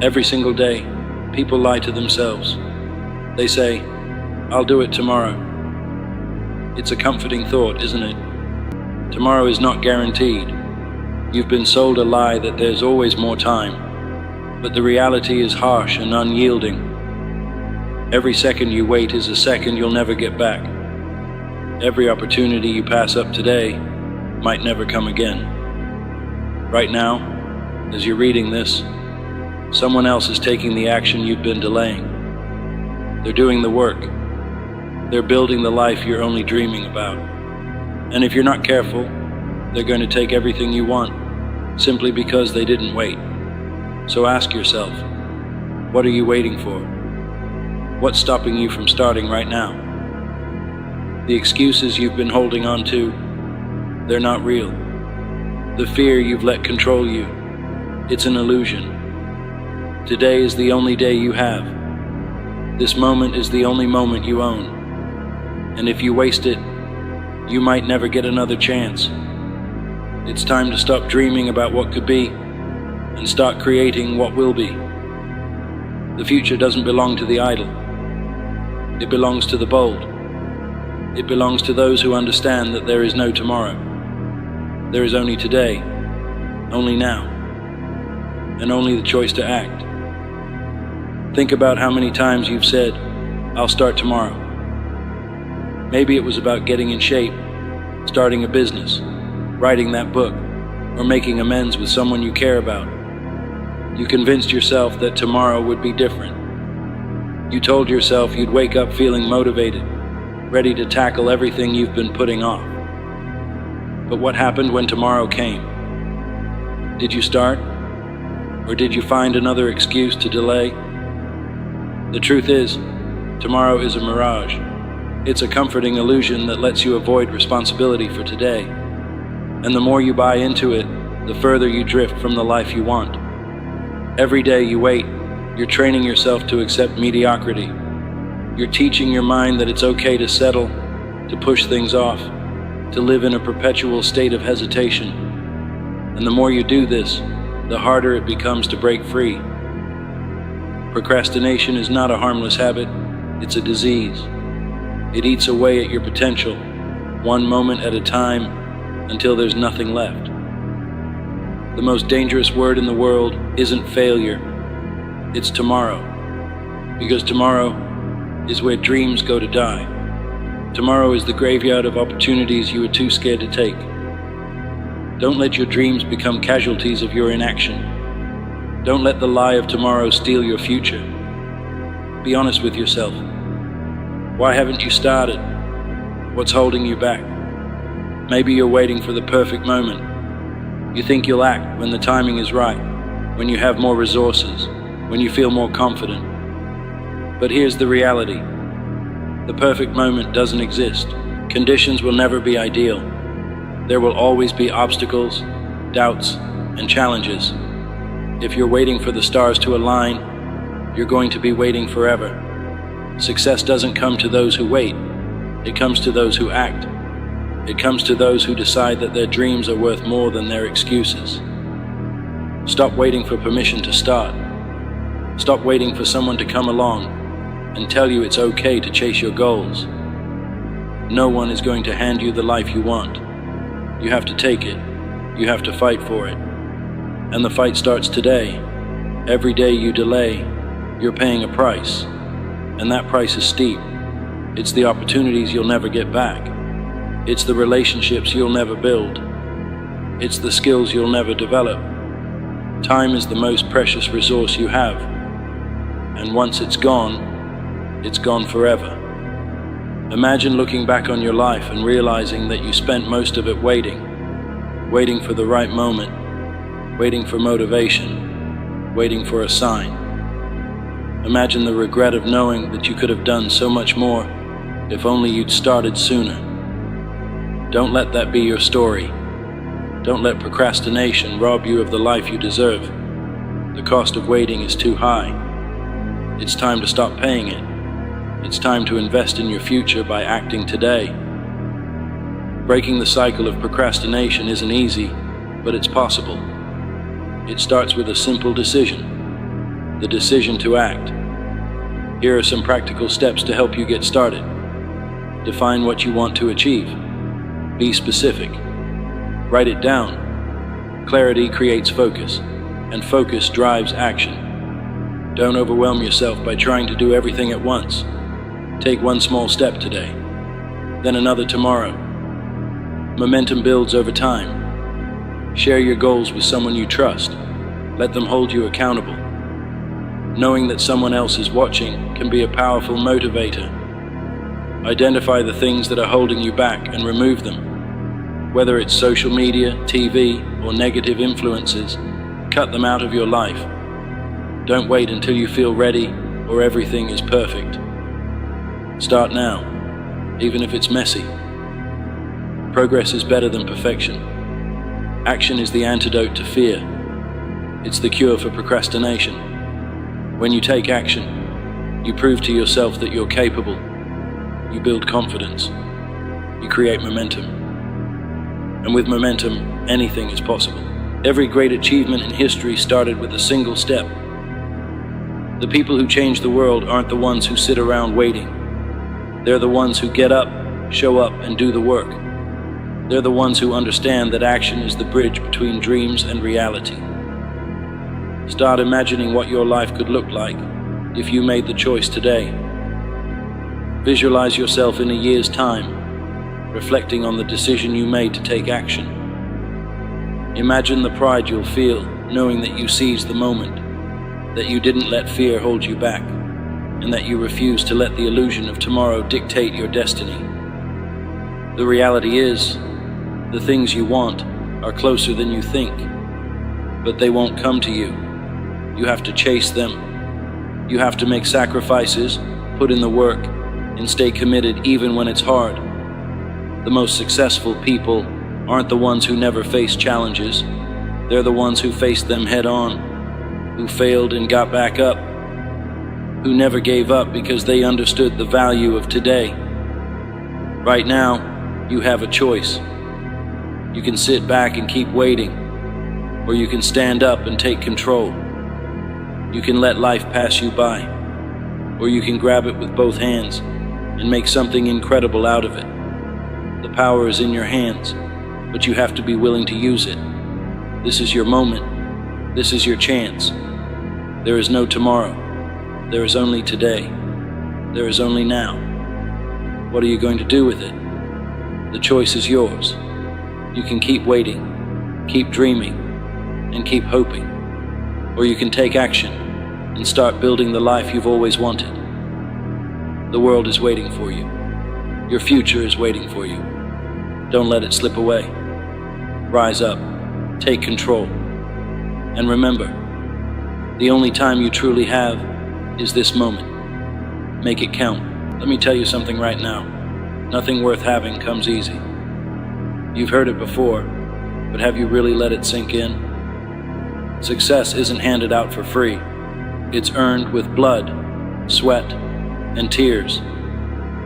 Every single day, people lie to themselves. They say, "I'll do it tomorrow." It's a comforting thought, isn't it? Tomorrow is not guaranteed. You've been sold a lie that there's always more time, but the reality is harsh and unyielding. Every second you wait is a second you'll never get back. Every opportunity you pass up today might never come again. Right now, as you're reading this, someone else is taking the action you've been delaying. They're doing the work. They're building the life you're only dreaming about. And if you're not careful, they're going to take everything you want simply because they didn't wait. So ask yourself, what are you waiting for? What's stopping you from starting right now? The excuses you've been holding on to, they're not real. The fear you've let control you, it's an illusion. Today is the only day you have. This moment is the only moment you own. And if you waste it, you might never get another chance. It's time to stop dreaming about what could be and start creating what will be. The future doesn't belong to the idle. It belongs to the bold. It belongs to those who understand that there is no tomorrow. There is only today, only now, and only the choice to act. Think about how many times you've said, "I'll start tomorrow." Maybe it was about getting in shape, starting a business, writing that book, or making amends with someone you care about. You convinced yourself that tomorrow would be different. You told yourself you'd wake up feeling motivated, ready to tackle everything you've been putting off. But what happened when tomorrow came? Did you start? Or did you find another excuse to delay? The truth is, tomorrow is a mirage. It's a comforting illusion that lets you avoid responsibility for today. And the more you buy into it, the further you drift from the life you want. Every day you wait, you're training yourself to accept mediocrity. You're teaching your mind that it's okay to settle, to push things off, to live in a perpetual state of hesitation. And the more you do this, the harder it becomes to break free. Procrastination is not a harmless habit, it's a disease. It eats away at your potential, one moment at a time, until there's nothing left. The most dangerous word in the world isn't failure, it's tomorrow. Because tomorrow is where dreams go to die. Tomorrow is the graveyard of opportunities you were too scared to take. Don't let your dreams become casualties of your inaction. Don't let the lie of tomorrow steal your future. Be honest with yourself. Why haven't you started? What's holding you back? Maybe you're waiting for the perfect moment. You think you'll act when the timing is right, when you have more resources, when you feel more confident. But here's the reality. The perfect moment doesn't exist. Conditions will never be ideal. There will always be obstacles, doubts, and challenges. If you're waiting for the stars to align, you're going to be waiting forever. Success doesn't come to those who wait. It comes to those who act. It comes to those who decide that their dreams are worth more than their excuses. Stop waiting for permission to start. Stop waiting for someone to come along and tell you it's okay to chase your goals. No one is going to hand you the life you want. You have to take it. You have to fight for it. And the fight starts today. Every day you delay, you're paying a price. And that price is steep. It's the opportunities you'll never get back. It's the relationships you'll never build. It's the skills you'll never develop. Time is the most precious resource you have. And once it's gone forever. Imagine looking back on your life and realizing that you spent most of it waiting for the right moment, waiting for motivation, waiting for a sign. Imagine the regret of knowing that you could have done so much more if only you'd started sooner. Don't let that be your story. Don't let procrastination rob you of the life you deserve. The cost of waiting is too high. It's time to stop paying it. It's time to invest in your future by acting today. Breaking the cycle of procrastination isn't easy, but it's possible. It starts with a simple decision. the decision to act. Here are some practical steps to help you get started. Define what you want to achieve. Be specific. Write it down. Clarity creates focus, and focus drives action. Don't overwhelm yourself by trying to do everything at once. Take one small step today, then another tomorrow. Momentum builds over time. Share your goals with someone you trust. Let them hold you accountable. Knowing that someone else is watching can be a powerful motivator. Identify the things that are holding you back and remove them. Whether it's social media, TV, or negative influences, cut them out of your life. Don't wait until you feel ready or everything is perfect. Start now, even if it's messy. Progress is better than perfection. Action is the antidote to fear. It's the cure for procrastination. When you take action, you prove to yourself that you're capable. You build confidence. You create momentum. And with momentum, anything is possible. Every great achievement in history started with a single step. The people who change the world aren't the ones who sit around waiting. They're the ones who get up, show up, and do the work. They're the ones who understand that action is the bridge between dreams and reality. Start imagining what your life could look like if you made the choice today. Visualize yourself in a year's time, reflecting on the decision you made to take action. Imagine the pride you'll feel knowing that you seized the moment, that you didn't let fear hold you back, and that you refused to let the illusion of tomorrow dictate your destiny. The reality is, the things you want are closer than you think, but they won't come to you. You have to chase them. You have to make sacrifices, put in the work, and stay committed even when it's hard. The most successful people aren't the ones who never face challenges. They're the ones who faced them head on, who failed and got back up, who never gave up because they understood the value of today. Right now, you have a choice. You can sit back and keep waiting, or you can stand up and take control. You can let life pass you by, or you can grab it with both hands and make something incredible out of it. The power is in your hands, but you have to be willing to use it. This is your moment. This is your chance. There is no tomorrow. There is only today. There is only now. What are you going to do with it? The choice is yours. You can keep waiting, keep dreaming, and keep hoping. Or you can take action and start building the life you've always wanted. The world is waiting for you. Your future is waiting for you. Don't let it slip away. Rise up, take control, and remember, the only time you truly have is this moment. Make it count. Let me tell you something right now. Nothing worth having comes easy. You've heard it before, but have you really let it sink in? Success isn't handed out for free. It's earned with blood, sweat, and tears.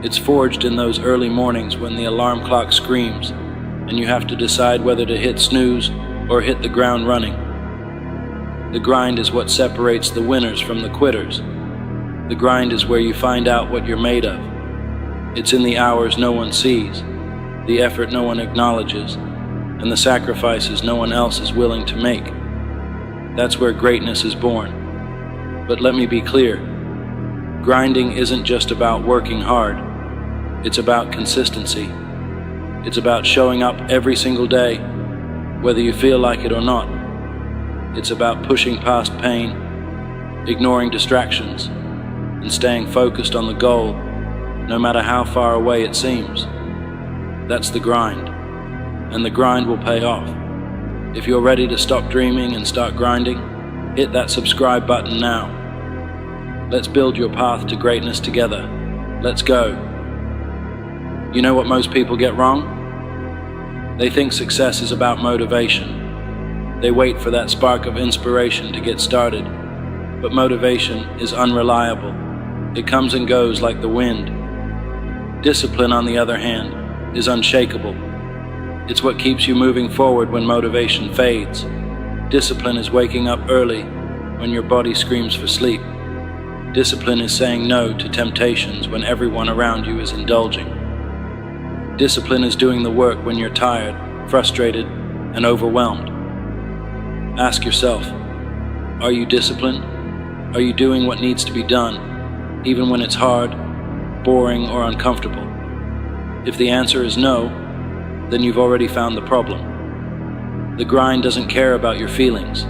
It's forged in those early mornings when the alarm clock screams and you have to decide whether to hit snooze or hit the ground running. The grind is what separates the winners from the quitters. The grind is where you find out what you're made of. It's in the hours no one sees, the effort no one acknowledges, and the sacrifices no one else is willing to make. That's where greatness is born. But let me be clear, grinding isn't just about working hard. It's about consistency. It's about showing up every single day, whether you feel like it or not. It's about pushing past pain, ignoring distractions, and staying focused on the goal, no matter how far away it seems. That's the grind, and the grind will pay off. If you're ready to stop dreaming and start grinding, hit that subscribe button now. Let's build your path to greatness together. Let's go. You know what most people get wrong? They think success is about motivation. They wait for that spark of inspiration to get started. But motivation is unreliable. It comes and goes like the wind. Discipline, on the other hand, is unshakable. It's what keeps you moving forward when motivation fades. Discipline is waking up early, when your body screams for sleep. Discipline is saying no to temptations when everyone around you is indulging. Discipline is doing the work when you're tired, frustrated, and overwhelmed. Ask yourself, are you disciplined? Are you doing what needs to be done, even when it's hard, boring, or uncomfortable? If the answer is no, then you've already found the problem. The grind doesn't care about your feelings.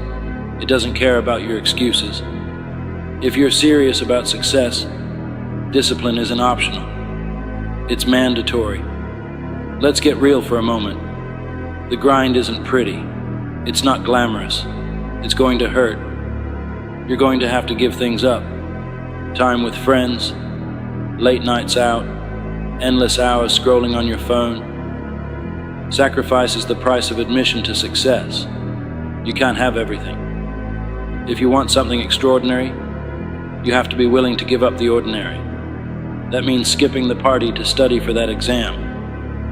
It doesn't care about your excuses. If you're serious about success, discipline isn't optional. It's mandatory. Let's get real for a moment. The grind isn't pretty. It's not glamorous. It's going to hurt. You're going to have to give things up. Time with friends, late nights out, endless hours scrolling on your phone. Sacrifice is the price of admission to success. You can't have everything. If you want something extraordinary, you have to be willing to give up the ordinary. That means skipping the party to study for that exam.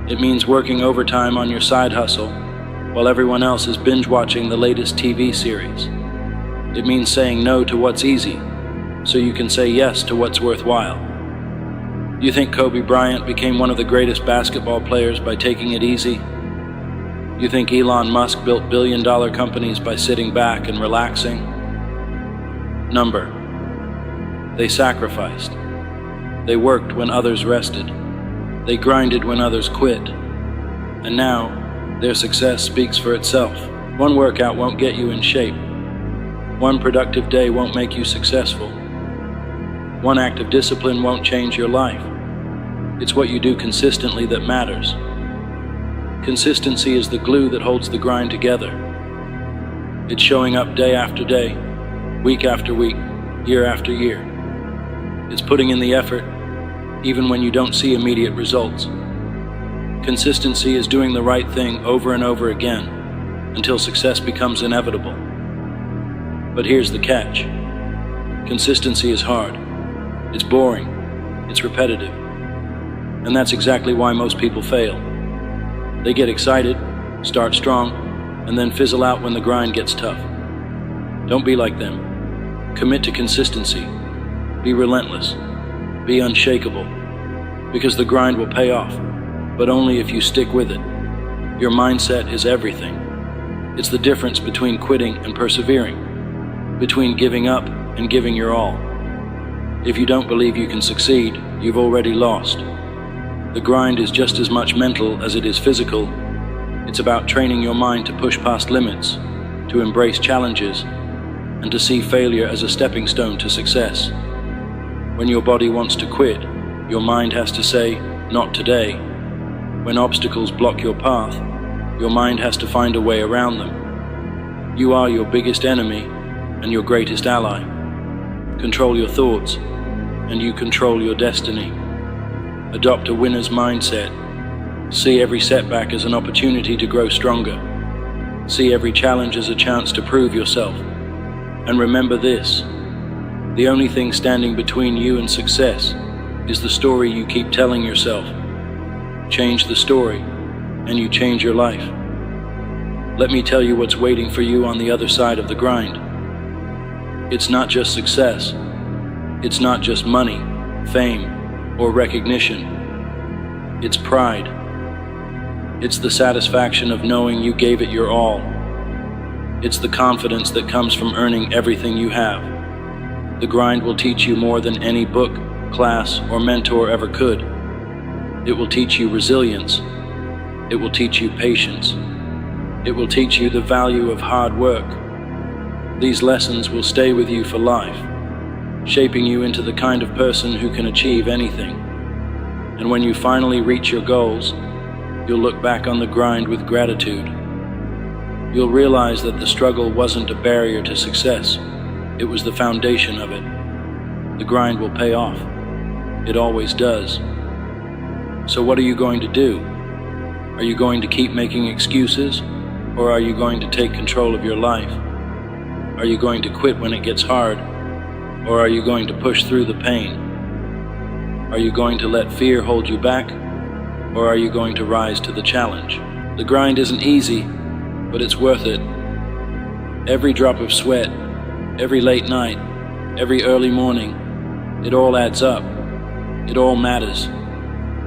It means working overtime on your side hustle while everyone else is binge-watching the latest TV series. It means saying no to what's easy so you can say yes to what's worthwhile. You think Kobe Bryant became one of the greatest basketball players by taking it easy? You think Elon Musk built billion-dollar companies by sitting back and relaxing? Number. They sacrificed. They worked when others rested. They grinded when others quit. And now, their success speaks for itself. One workout won't get you in shape. One productive day won't make you successful. One act of discipline won't change your life. It's what you do consistently that matters. Consistency is the glue that holds the grind together. It's showing up day after day, week after week, year after year. It's putting in the effort, even when you don't see immediate results. Consistency is doing the right thing over and over again until success becomes inevitable. But here's the catch. Consistency is hard. It's boring. It's repetitive. And that's exactly why most people fail. They get excited, start strong, and then fizzle out when the grind gets tough. Don't be like them. Commit to consistency. Be relentless. Be unshakable. Because the grind will pay off, but only if you stick with it. Your mindset is everything. It's the difference between quitting and persevering, between giving up and giving your all. If you don't believe you can succeed, you've already lost. The grind is just as much mental as it is physical. It's about training your mind to push past limits, to embrace challenges, and to see failure as a stepping stone to success. When your body wants to quit, your mind has to say, "Not today." When obstacles block your path, your mind has to find a way around them. You are your biggest enemy and your greatest ally. Control your thoughts, and you control your destiny. Adopt a winner's mindset. See every setback as an opportunity to grow stronger. See every challenge as a chance to prove yourself. And remember this, the only thing standing between you and success is the story you keep telling yourself. Change the story, and you change your life. Let me tell you what's waiting for you on the other side of the grind. It's not just success. It's not just money, fame, or recognition. It's pride. It's the satisfaction of knowing you gave it your all. It's the confidence that comes from earning everything you have. The grind will teach you more than any book, class, or mentor ever could. It will teach you resilience. It will teach you patience. It will teach you the value of hard work. These lessons will stay with you for life, shaping you into the kind of person who can achieve anything. And when you finally reach your goals, you'll look back on the grind with gratitude. You'll realize that the struggle wasn't a barrier to success. It was the foundation of it. The grind will pay off. It always does. So what are you going to do? Are you going to keep making excuses, or are you going to take control of your life? Are you going to quit when it gets hard, or are you going to push through the pain? Are you going to let fear hold you back, or are you going to rise to the challenge? The grind isn't easy, but it's worth it. Every drop of sweat, every late night, every early morning, it all adds up. It all matters.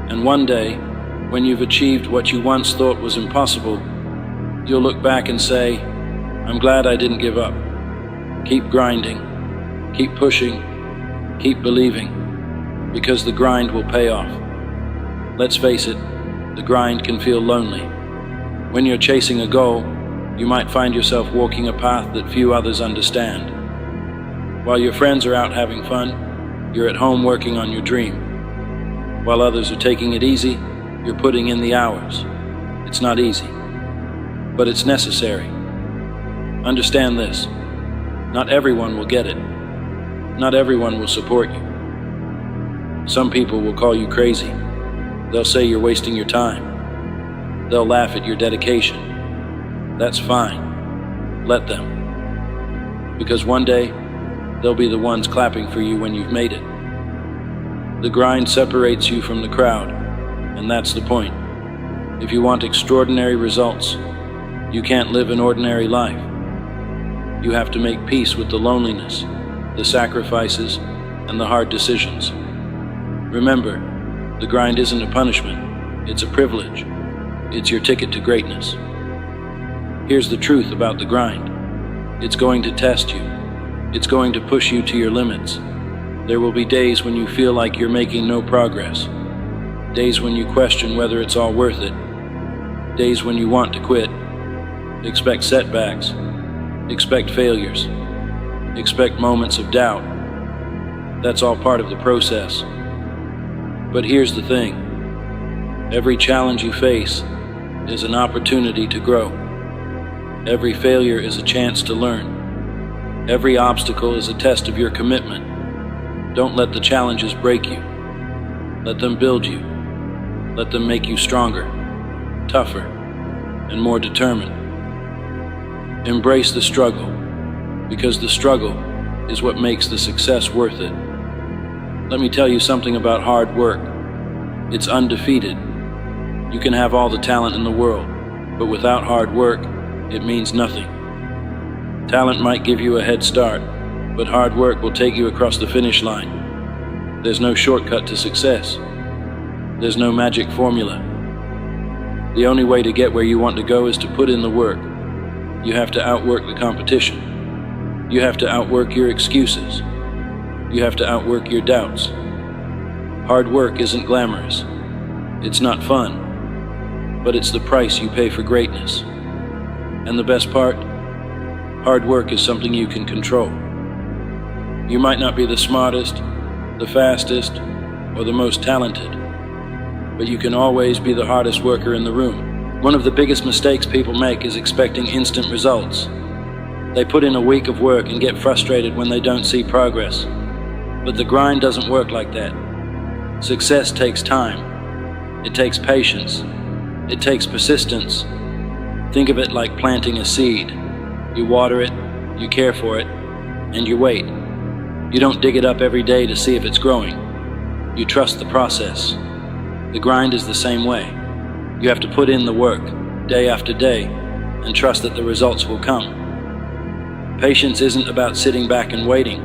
And one day, when you've achieved what you once thought was impossible, you'll look back and say, I'm glad I didn't give up. Keep grinding, keep pushing, keep believing, because the grind will pay off. Let's face it, the grind can feel lonely. When you're chasing a goal, you might find yourself walking a path that few others understand. While your friends are out having fun, you're at home working on your dream. While others are taking it easy, you're putting in the hours. It's not easy, but it's necessary. Understand this. Not everyone will get it. Not everyone will support you. Some people will call you crazy. They'll say you're wasting your time. They'll laugh at your dedication. That's fine. Let them. Because one day, they'll be the ones clapping for you when you've made it. The grind separates you from the crowd, and that's the point. If you want extraordinary results, you can't live an ordinary life. You have to make peace with the loneliness, the sacrifices, and the hard decisions. Remember, the grind isn't a punishment, it's a privilege. It's your ticket to greatness. Here's the truth about the grind. It's going to test you. It's going to push you to your limits. There will be days when you feel like you're making no progress. Days when you question whether it's all worth it. Days when you want to quit. Expect setbacks. Expect failures. Expect moments of doubt. That's all part of the process. But here's the thing. Every challenge you face is an opportunity to grow. Every failure is a chance to learn. Every obstacle is a test of your commitment. Don't let the challenges break you. Let them build you. Let them make you stronger, tougher, and more determined. Embrace the struggle, because the struggle is what makes the success worth it. Let me tell you something about hard work. It's undefeated. You can have all the talent in the world, but without hard work, it means nothing. Talent might give you a head start, but hard work will take you across the finish line. There's no shortcut to success. There's no magic formula. The only way to get where you want to go is to put in the work. You have to outwork the competition. You have to outwork your excuses. You have to outwork your doubts. Hard work isn't glamorous. It's not fun, but it's the price you pay for greatness. And the best part, hard work is something you can control. You might not be the smartest, the fastest, or the most talented, but you can always be the hardest worker in the room. One of the biggest mistakes people make is expecting instant results. They put in a week of work and get frustrated when they don't see progress. But the grind doesn't work like that. Success takes time. It takes patience. It takes persistence. Think of it like planting a seed. You water it, you care for it, and you wait. You don't dig it up every day to see if it's growing. You trust the process. The grind is the same way. You have to put in the work, day after day, and trust that the results will come. Patience isn't about sitting back and waiting.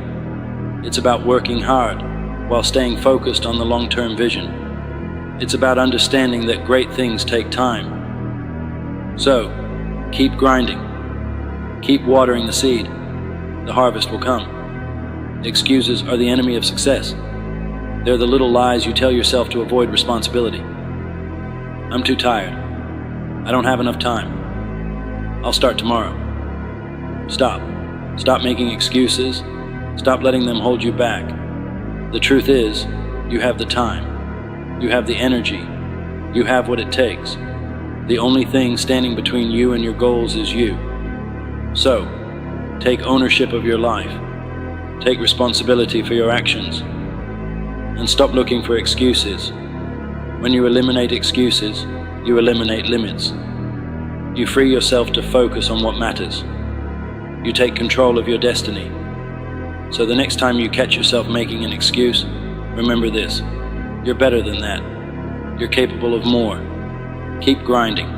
It's about working hard while staying focused on the long-term vision. It's about understanding that great things take time. So, keep grinding. Keep watering the seed. The harvest will come. Excuses are the enemy of success. They're the little lies you tell yourself to avoid responsibility. I'm too tired. I don't have enough time. I'll start tomorrow. Stop. Stop making excuses. Stop letting them hold you back. The truth is, you have the time. You have the energy. You have what it takes. The only thing standing between you and your goals is you. So, take ownership of your life. Take responsibility for your actions. And stop looking for excuses. When you eliminate excuses, you eliminate limits. You free yourself to focus on what matters. You take control of your destiny. So the next time you catch yourself making an excuse, remember this: you're better than that. You're capable of more. Keep grinding.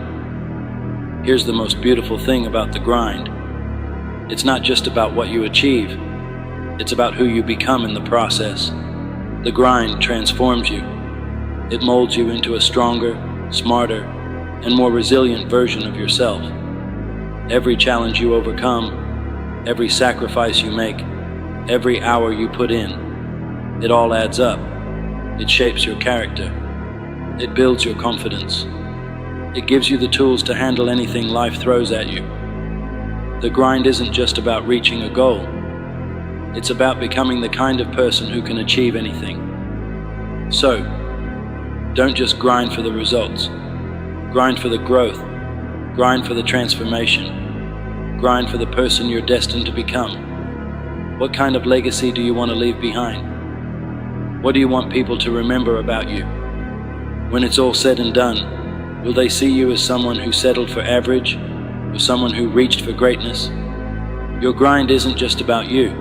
Here's the most beautiful thing about the grind. It's not just about what you achieve, it's about who you become in the process. The grind transforms you. It molds you into a stronger, smarter, and more resilient version of yourself. Every challenge you overcome, every sacrifice you make, every hour you put in, it all adds up. It shapes your character. It builds your confidence. It gives you the tools to handle anything life throws at you. The grind isn't just about reaching a goal. It's about becoming the kind of person who can achieve anything. So, don't just grind for the results. Grind for the growth. Grind for the transformation. Grind for the person you're destined to become. What kind of legacy do you want to leave behind? What do you want people to remember about you? When it's all said and done, will they see you as someone who settled for average, or someone who reached for greatness? Your grind isn't just about you.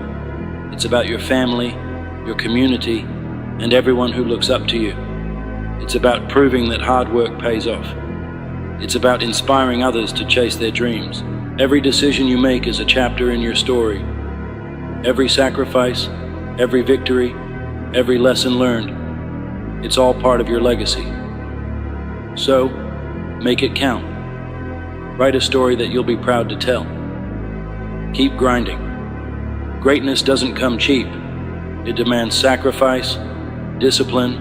It's about your family, your community, and everyone who looks up to you. It's about proving that hard work pays off. It's about inspiring others to chase their dreams. Every decision you make is a chapter in your story. Every sacrifice, every victory, every lesson learned, it's all part of your legacy. So, make it count. Write a story that you'll be proud to tell. Keep grinding. Greatness doesn't come cheap. It demands sacrifice, discipline,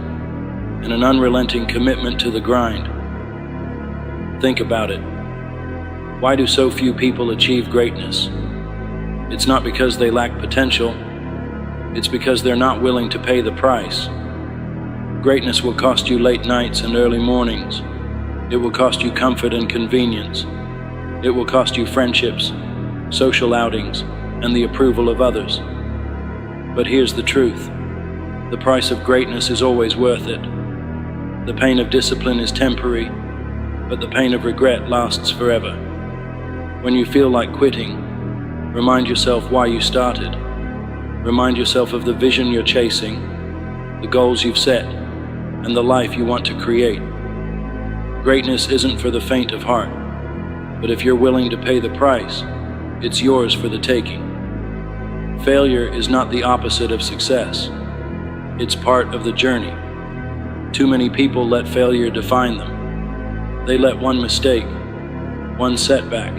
and an unrelenting commitment to the grind. Think about it. Why do so few people achieve greatness? It's not because they lack potential. It's because they're not willing to pay the price. Greatness will cost you late nights and early mornings. It will cost you comfort and convenience. It will cost you friendships, social outings, and the approval of others. But here's the truth. The price of greatness is always worth it. The pain of discipline is temporary, but the pain of regret lasts forever. When you feel like quitting, remind yourself why you started. Remind yourself of the vision you're chasing, the goals you've set, and the life you want to create. Greatness isn't for the faint of heart, but if you're willing to pay the price, it's yours for the taking. Failure is not the opposite of success. It's part of the journey. Too many people let failure define them. They let one mistake, one setback,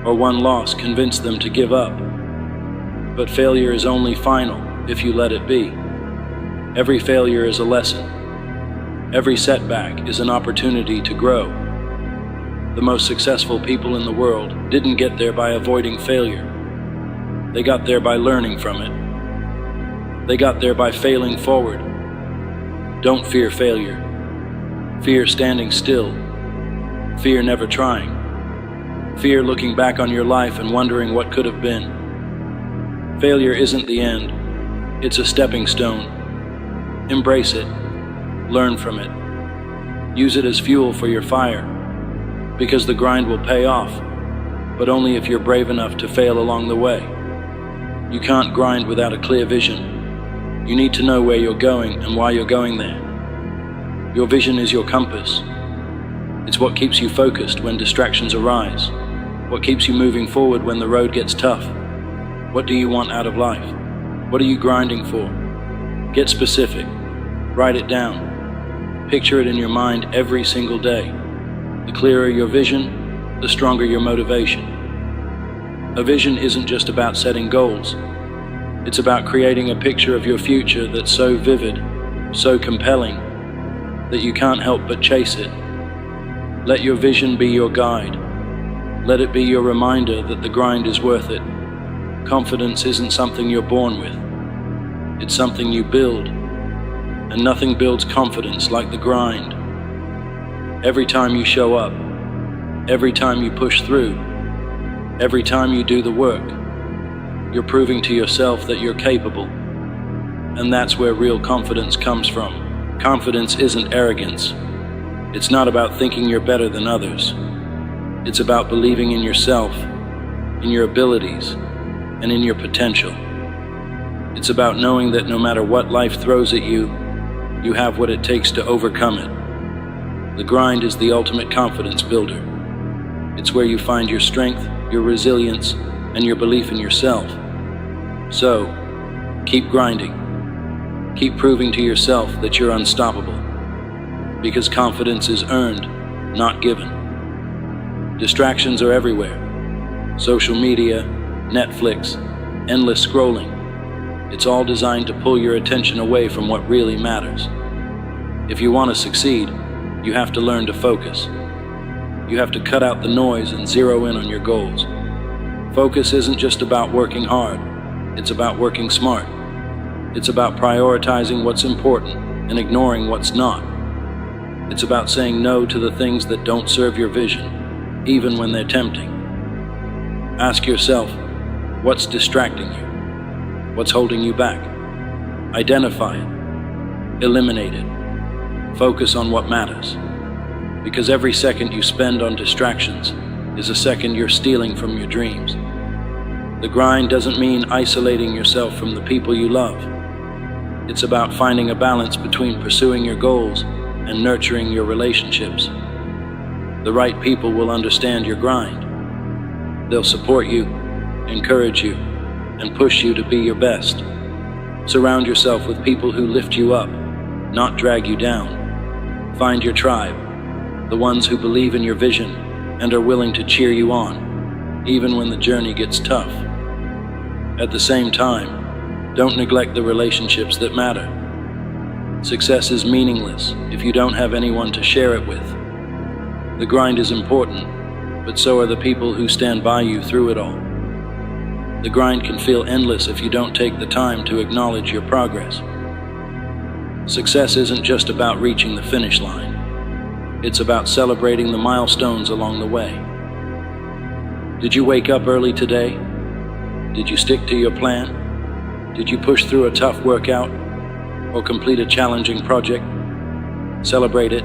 or one loss convince them to give up. But failure is only final if you let it be. Every failure is a lesson. Every setback is an opportunity to grow. The most successful people in the world didn't get there by avoiding failure. They got there by learning from it. They got there by failing forward. Don't fear failure. Fear standing still. Fear never trying. Fear looking back on your life and wondering what could have been. Failure isn't the end. It's a stepping stone. Embrace it. Learn from it. Use it as fuel for your fire. Because the grind will pay off, but only if you're brave enough to fail along the way. You can't grind without a clear vision. You need to know where you're going and why you're going there. Your vision is your compass. It's what keeps you focused when distractions arise. What keeps you moving forward when the road gets tough. What do you want out of life? What are you grinding for? Get specific. Write it down. Picture it in your mind every single day. The clearer your vision, the stronger your motivation. A vision isn't just about setting goals. It's about creating a picture of your future that's so vivid, so compelling, that you can't help but chase it. Let your vision be your guide. Let it be your reminder that the grind is worth it. Confidence isn't something you're born with. It's something you build. And nothing builds confidence like the grind. Every time you show up, every time you push through, every time you do the work, you're proving to yourself that you're capable. And that's where real confidence comes from. Confidence isn't arrogance. It's not about thinking you're better than others. It's about believing in yourself, in your abilities, and in your potential. It's about knowing that no matter what life throws at you, you have what it takes to overcome it. The grind is the ultimate confidence builder. It's where you find your strength, your resilience, and your belief in yourself. So, keep grinding. Keep proving to yourself that you're unstoppable. Because confidence is earned, not given. Distractions are everywhere. Social media, Netflix, endless scrolling. It's all designed to pull your attention away from what really matters. If you want to succeed, you have to learn to focus. You have to cut out the noise and zero in on your goals. Focus isn't just about working hard, it's about working smart. It's about prioritizing what's important and ignoring what's not. It's about saying no to the things that don't serve your vision, even when they're tempting. Ask yourself, what's distracting you? What's holding you back? Identify it. Eliminate it. Focus on what matters. Because every second you spend on distractions is a second you're stealing from your dreams. The grind doesn't mean isolating yourself from the people you love. It's about finding a balance between pursuing your goals and nurturing your relationships. The right people will understand your grind. They'll support you, encourage you, and push you to be your best. Surround yourself with people who lift you up, not drag you down. Find your tribe, the ones who believe in your vision and are willing to cheer you on, even when the journey gets tough. At the same time, don't neglect the relationships that matter. Success is meaningless if you don't have anyone to share it with. The grind is important, but so are the people who stand by you through it all. The grind can feel endless if you don't take the time to acknowledge your progress. Success isn't just about reaching the finish line. It's about celebrating the milestones along the way. Did you wake up early today? Did you stick to your plan? Did you push through a tough workout or complete a challenging project? Celebrate it,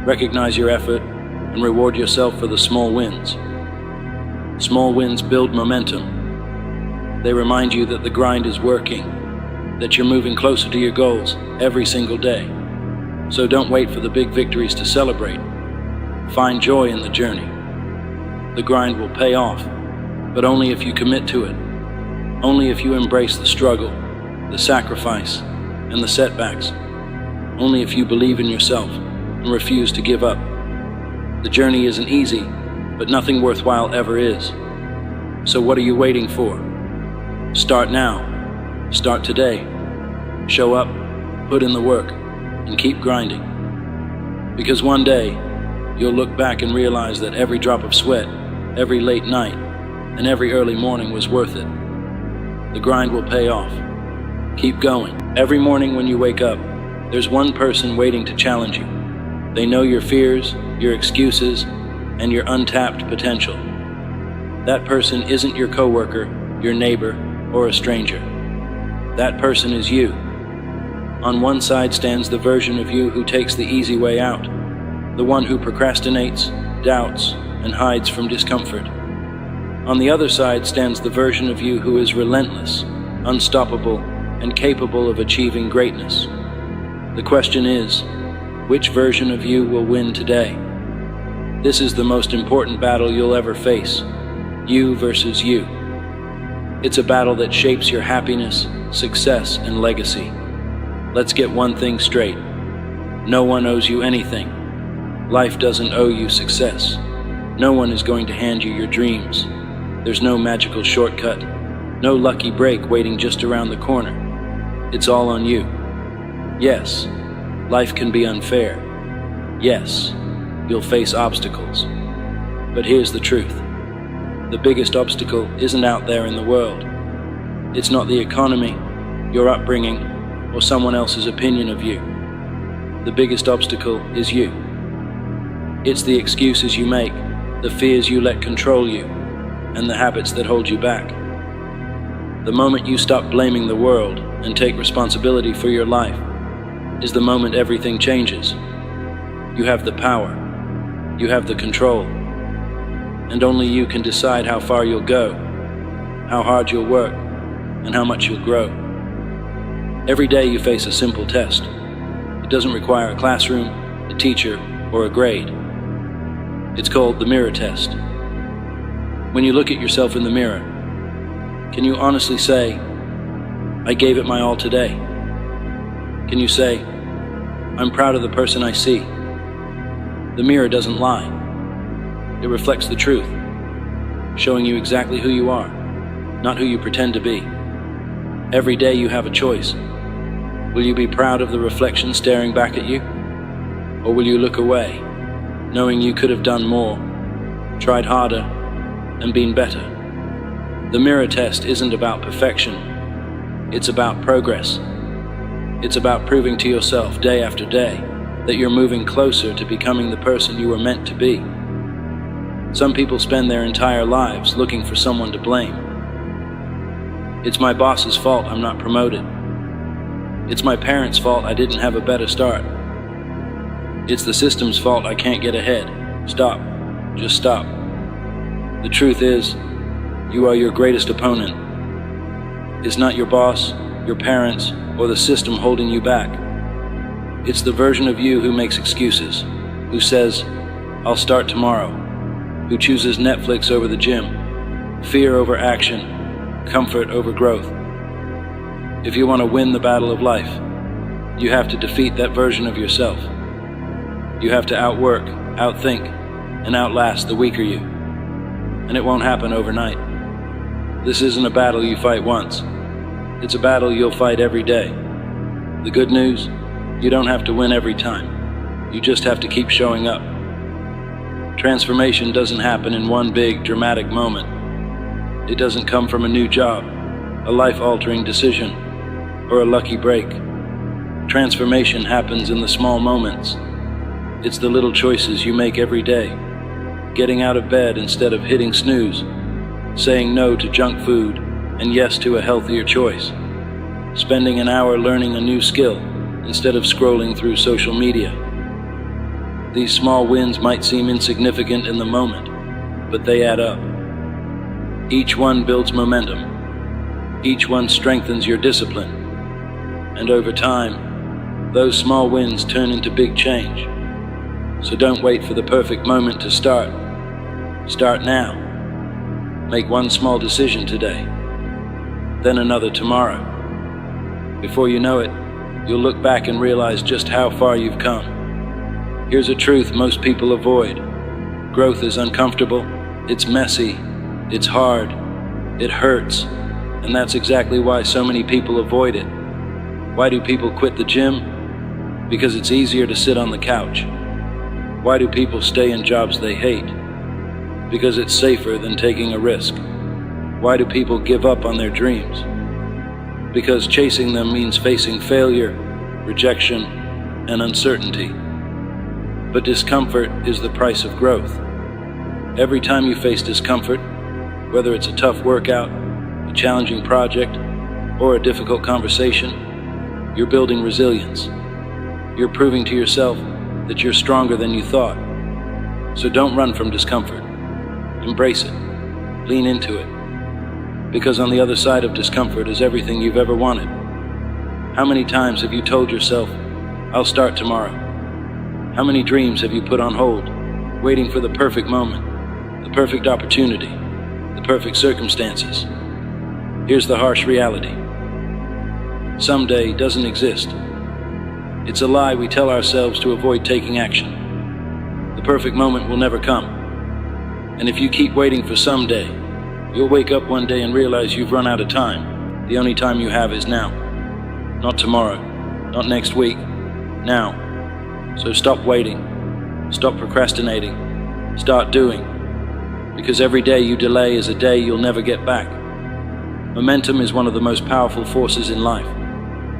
recognize your effort, and reward yourself for the small wins. Small wins build momentum. They remind you that the grind is working, that you're moving closer to your goals every single day. So don't wait for the big victories to celebrate. Find joy in the journey. The grind will pay off, but only if you commit to it. Only if you embrace the struggle, the sacrifice, and the setbacks. Only if you believe in yourself and refuse to give up. The journey isn't easy, but nothing worthwhile ever is. So what are you waiting for? Start now. Start today. Show up, put in the work, and keep grinding. Because one day, you'll look back and realize that every drop of sweat, every late night, and every early morning was worth it. The grind will pay off. Keep going. Every morning when you wake up, there's one person waiting to challenge you. They know your fears, your excuses, and your untapped potential. That person isn't your coworker, your neighbor, or a stranger. That person is you. On one side stands the version of you who takes the easy way out, the one who procrastinates, doubts, and hides from discomfort. On the other side stands the version of you who is relentless, unstoppable, and capable of achieving greatness. The question is, which version of you will win today? This is the most important battle you'll ever face. You versus you. It's a battle that shapes your happiness, success, and legacy. Let's get one thing straight. No one owes you anything. Life doesn't owe you success. No one is going to hand you your dreams. There's no magical shortcut, no lucky break waiting just around the corner. It's all on you. Yes, life can be unfair. Yes, you'll face obstacles. But here's the truth. The biggest obstacle isn't out there in the world. It's not the economy, your upbringing, or someone else's opinion of you. The biggest obstacle is you. It's the excuses you make, the fears you let control you, and the habits that hold you back. The moment you stop blaming the world and take responsibility for your life is the moment everything changes. You have the power. You have the control. And only you can decide how far you'll go, how hard you'll work, and how much you'll grow. Every day you face a simple test. It doesn't require a classroom, a teacher, or a grade. It's called the mirror test. When you look at yourself in the mirror, can you honestly say, I gave it my all today? Can you say, I'm proud of the person I see? The mirror doesn't lie. It reflects the truth, showing you exactly who you are, not who you pretend to be. Every day you have a choice. Will you be proud of the reflection staring back at you? Or will you look away, knowing you could have done more, tried harder, and been better? The mirror test isn't about perfection. It's about progress. It's about proving to yourself day after day that you're moving closer to becoming the person you were meant to be. Some people spend their entire lives looking for someone to blame. It's my boss's fault I'm not promoted. It's my parents' fault I didn't have a better start. It's the system's fault I can't get ahead. Stop. Just stop. The truth is, you are your greatest opponent. It's not your boss, your parents, or the system holding you back. It's the version of you who makes excuses, who says, I'll start tomorrow, who chooses Netflix over the gym, fear over action, comfort over growth. If you want to win the battle of life, you have to defeat that version of yourself. You have to outwork, outthink, and outlast the weaker you. And it won't happen overnight. This isn't a battle you fight once. It's a battle you'll fight every day. The good news, you don't have to win every time. You just have to keep showing up. Transformation doesn't happen in one big, dramatic moment. It doesn't come from a new job, a life-altering decision, or a lucky break. Transformation happens in the small moments. It's the little choices you make every day. Getting out of bed instead of hitting snooze, saying no to junk food and yes to a healthier choice, spending an hour learning a new skill instead of scrolling through social media. These small wins might seem insignificant in the moment, but they add up. Each one builds momentum. Each one strengthens your discipline. And over time, those small wins turn into big change. So don't wait for the perfect moment to start. Start now. Make one small decision today, then another tomorrow. Before you know it, you'll look back and realize just how far you've come. Here's a truth most people avoid. Growth is uncomfortable, it's messy, it's hard, it hurts, and that's exactly why so many people avoid it. Why do people quit the gym? Because it's easier to sit on the couch. Why do people stay in jobs they hate? Because it's safer than taking a risk. Why do people give up on their dreams? Because chasing them means facing failure, rejection, and uncertainty. But discomfort is the price of growth. Every time you face discomfort, whether it's a tough workout, a challenging project, or a difficult conversation, you're building resilience. You're proving to yourself that you're stronger than you thought. So don't run from discomfort. Embrace it. Lean into it. Because on the other side of discomfort is everything you've ever wanted. How many times have you told yourself, I'll start tomorrow? How many dreams have you put on hold, waiting for the perfect moment, the perfect opportunity, the perfect circumstances? Here's the harsh reality. Someday doesn't exist. It's a lie we tell ourselves to avoid taking action. The perfect moment will never come. And if you keep waiting for someday, you'll wake up one day and realize you've run out of time. The only time you have is now. Not tomorrow, not next week, now. So stop waiting, stop procrastinating, start doing. Because every day you delay is a day you'll never get back. Momentum is one of the most powerful forces in life.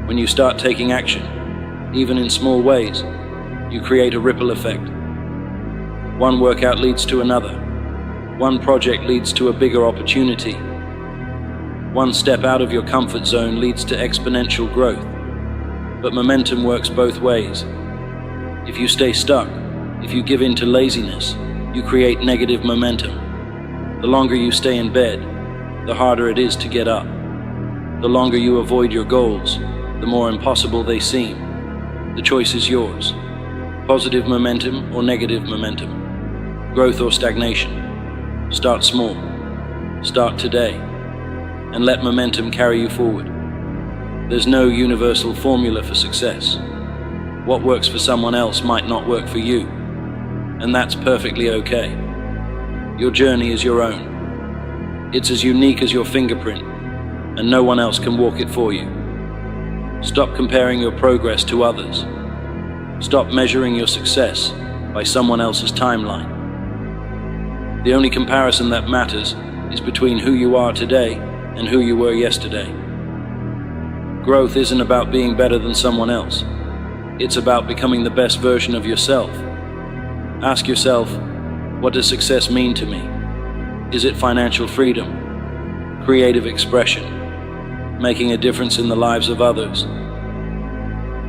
When you start taking action, even in small ways, you create a ripple effect. One workout leads to another. One project leads to a bigger opportunity. One step out of your comfort zone leads to exponential growth. But momentum works both ways. If you stay stuck, if you give in to laziness, you create negative momentum. The longer you stay in bed, the harder it is to get up. The longer you avoid your goals, the more impossible they seem. The choice is yours. Positive momentum or negative momentum. Growth or stagnation. Start small. Start today, and let momentum carry you forward. There's no universal formula for success. What works for someone else might not work for you, and that's perfectly okay. Your journey is your own. It's as unique as your fingerprint, and no one else can walk it for you. Stop comparing your progress to others. Stop measuring your success by someone else's timeline. The only comparison that matters is between who you are today and who you were yesterday. Growth isn't about being better than someone else. It's about becoming the best version of yourself. Ask yourself, what does success mean to me? Is it financial freedom, creative expression, making a difference in the lives of others?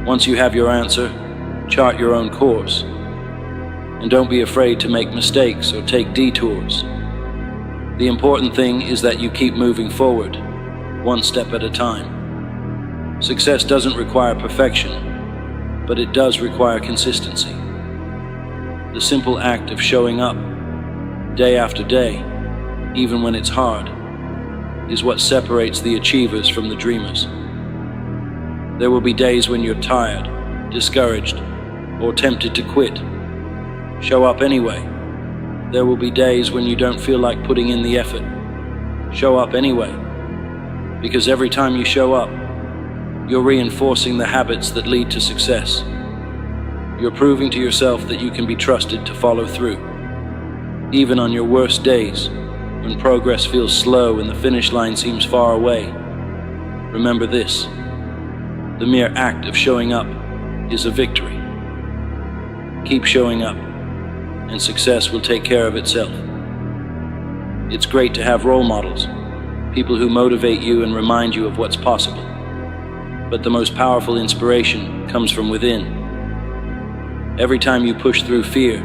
Once you have your answer, chart your own course. And don't be afraid to make mistakes or take detours. The important thing is that you keep moving forward, one step at a time. Success doesn't require perfection, but it does require consistency. The simple act of showing up, day after day, even when it's hard, is what separates the achievers from the dreamers. There will be days when you're tired, discouraged, or tempted to quit. Show up anyway. There will be days when you don't feel like putting in the effort. Show up anyway. Because every time you show up, you're reinforcing the habits that lead to success. You're proving to yourself that you can be trusted to follow through. Even on your worst days, when progress feels slow and the finish line seems far away, remember this: the mere act of showing up is a victory. Keep showing up, and success will take care of itself. It's great to have role models, people who motivate you and remind you of what's possible. But the most powerful inspiration comes from within. Every time you push through fear,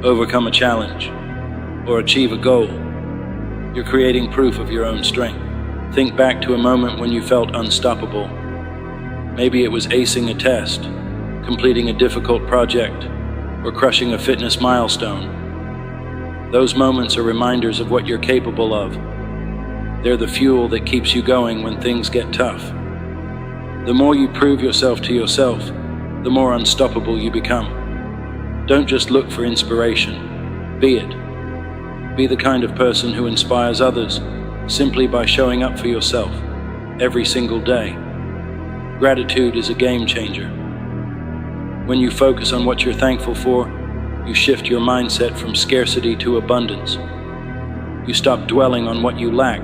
overcome a challenge, or achieve a goal, you're creating proof of your own strength. Think back to a moment when you felt unstoppable. Maybe it was acing a test, completing a difficult project, or crushing a fitness milestone. Those moments are reminders of what you're capable of. They're the fuel that keeps you going when things get tough. The more you prove yourself to yourself, the more unstoppable you become. Don't just look for inspiration, be it. Be the kind of person who inspires others simply by showing up for yourself every single day. Gratitude is a game changer. When you focus on what you're thankful for, you shift your mindset from scarcity to abundance. You stop dwelling on what you lack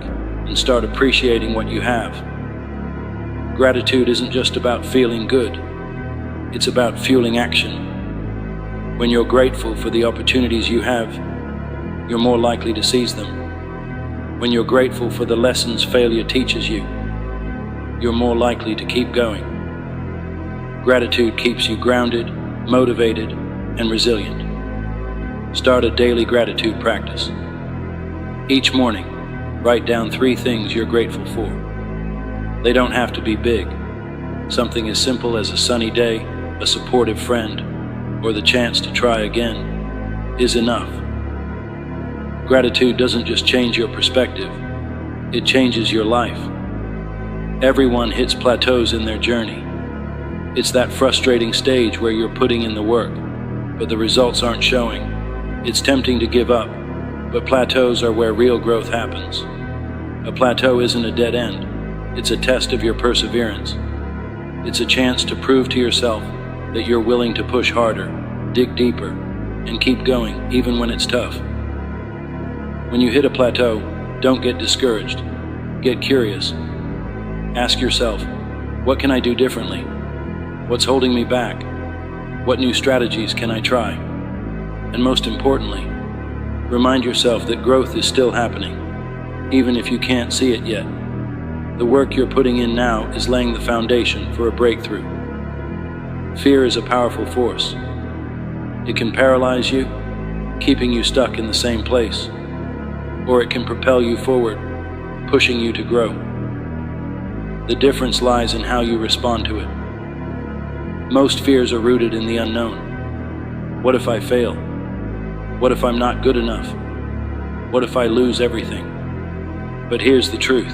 and start appreciating what you have. Gratitude isn't just about feeling good, it's about fueling action. When you're grateful for the opportunities you have, you're more likely to seize them. When you're grateful for the lessons failure teaches you, you're more likely to keep going. Gratitude keeps you grounded, motivated, and resilient. Start a daily gratitude practice. Each morning, write down 3 things you're grateful for. They don't have to be big. Something as simple as a sunny day, a supportive friend, or the chance to try again is enough. Gratitude doesn't just change your perspective, it changes your life. Everyone hits plateaus in their journey. It's that frustrating stage where you're putting in the work, but the results aren't showing. It's tempting to give up, but plateaus are where real growth happens. A plateau isn't a dead end. It's a test of your perseverance. It's a chance to prove to yourself that you're willing to push harder, dig deeper, and keep going even when it's tough. When you hit a plateau, don't get discouraged. Get curious. Ask yourself, what can I do differently? What's holding me back? What new strategies can I try? And most importantly, remind yourself that growth is still happening, even if you can't see it yet. The work you're putting in now is laying the foundation for a breakthrough. Fear is a powerful force. It can paralyze you, keeping you stuck in the same place, or it can propel you forward, pushing you to grow. The difference lies in how you respond to it. Most fears are rooted in the unknown. What if I fail? What if I'm not good enough? What if I lose everything? But here's the truth.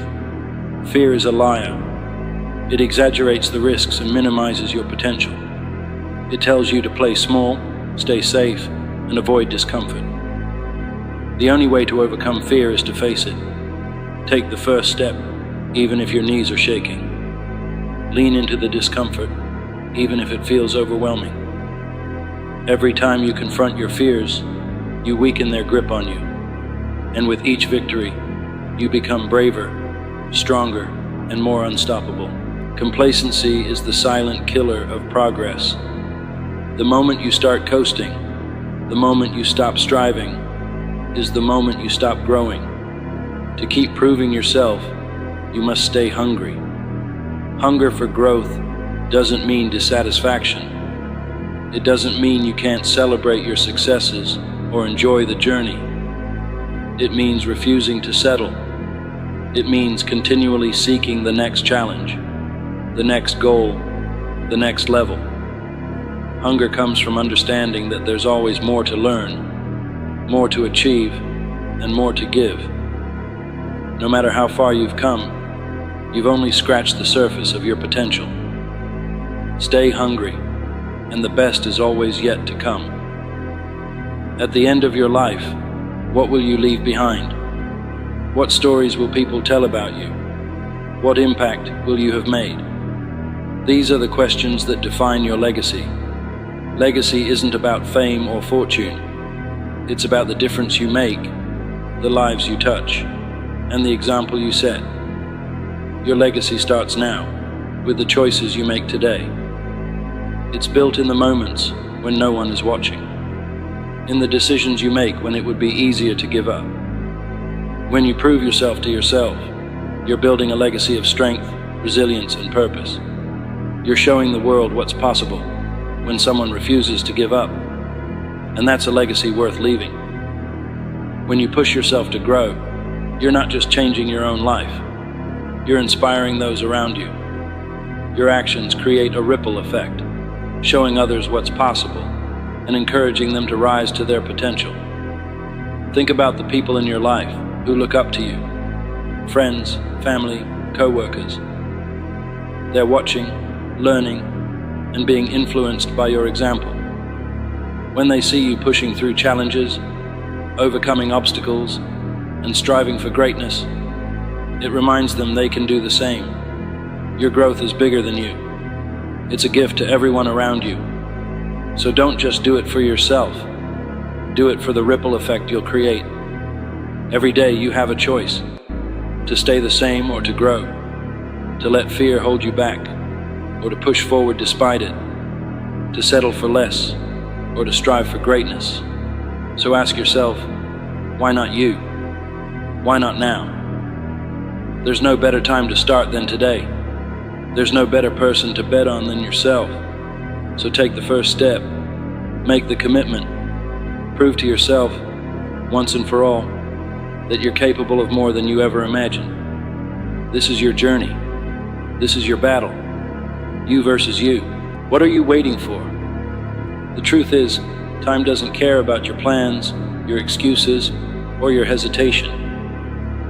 Fear is a liar. It exaggerates the risks and minimizes your potential. It tells you to play small, stay safe, and avoid discomfort. The only way to overcome fear is to face it. Take the first step, even if your knees are shaking. Lean into the discomfort, even if it feels overwhelming. Every time you confront your fears, you weaken their grip on you. And with each victory, you become braver, stronger, and more unstoppable. Complacency is the silent killer of progress. The moment you start coasting, the moment you stop striving, is the moment you stop growing. To keep proving yourself, you must stay hungry. Hunger for growth doesn't mean dissatisfaction. It doesn't mean you can't celebrate your successes or enjoy the journey. It means refusing to settle. It means continually seeking the next challenge, the next goal, the next level. Hunger comes from understanding that there's always more to learn, more to achieve, and more to give. No matter how far you've come, you've only scratched the surface of your potential. Stay hungry, and the best is always yet to come. At the end of your life, what will you leave behind? What stories will people tell about you? What impact will you have made? These are the questions that define your legacy. Legacy isn't about fame or fortune. It's about the difference you make, the lives you touch, and the example you set. Your legacy starts now, with the choices you make today. It's built in the moments when no one is watching, in the decisions you make when it would be easier to give up. When you prove yourself to yourself, you're building a legacy of strength, resilience, and purpose. You're showing the world what's possible when someone refuses to give up, and that's a legacy worth leaving. When you push yourself to grow, you're not just changing your own life, you're inspiring those around you. Your actions create a ripple effect, showing others what's possible and encouraging them to rise to their potential. Think about the people in your life who look up to you, friends, family, co-workers. They're watching, learning, and being influenced by your example. When they see you pushing through challenges, overcoming obstacles, and striving for greatness, it reminds them they can do the same. Your growth is bigger than you. It's a gift to everyone around you. So don't just do it for yourself. Do it for the ripple effect you'll create. Every day you have a choice, to stay the same or to grow, to let fear hold you back, or to push forward despite it, to settle for less, or to strive for greatness. So ask yourself, why not you? Why not now? There's no better time to start than today. There's no better person to bet on than yourself. So take the first step, make the commitment, prove to yourself, once and for all, that you're capable of more than you ever imagined. This is your journey. This is your battle. You versus you. What are you waiting for? The truth is, time doesn't care about your plans, your excuses, or your hesitation.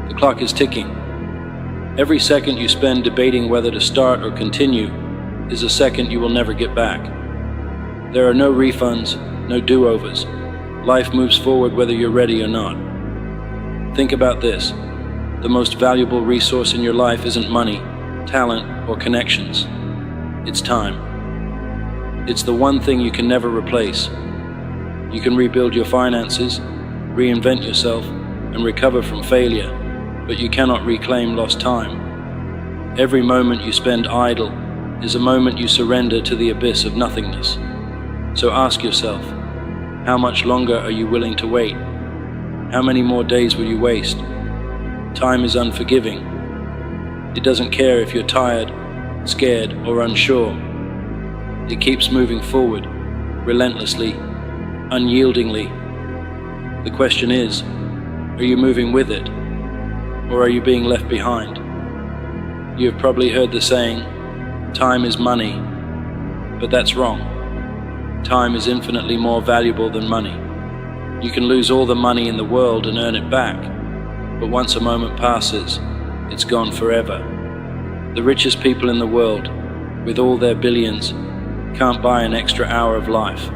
The clock is ticking. Every second you spend debating whether to start or continue is a second you will never get back. There are no refunds, no do-overs. Life moves forward whether you're ready or not. Think about this. The most valuable resource in your life isn't money, talent, or connections. It's time. It's the one thing you can never replace. You can rebuild your finances, reinvent yourself, and recover from failure, but you cannot reclaim lost time. Every moment you spend idle is a moment you surrender to the abyss of nothingness. So ask yourself, how much longer are you willing to wait? How many more days will you waste? Time is unforgiving. It doesn't care if you're tired, scared, or unsure. It keeps moving forward, relentlessly, unyieldingly. The question is, are you moving with it, or are you being left behind? You have probably heard the saying, time is money, but that's wrong. Time is infinitely more valuable than money. You can lose all the money in the world and earn it back, but once a moment passes, it's gone forever. The richest people in the world, with all their billions, can't buy an extra hour of life.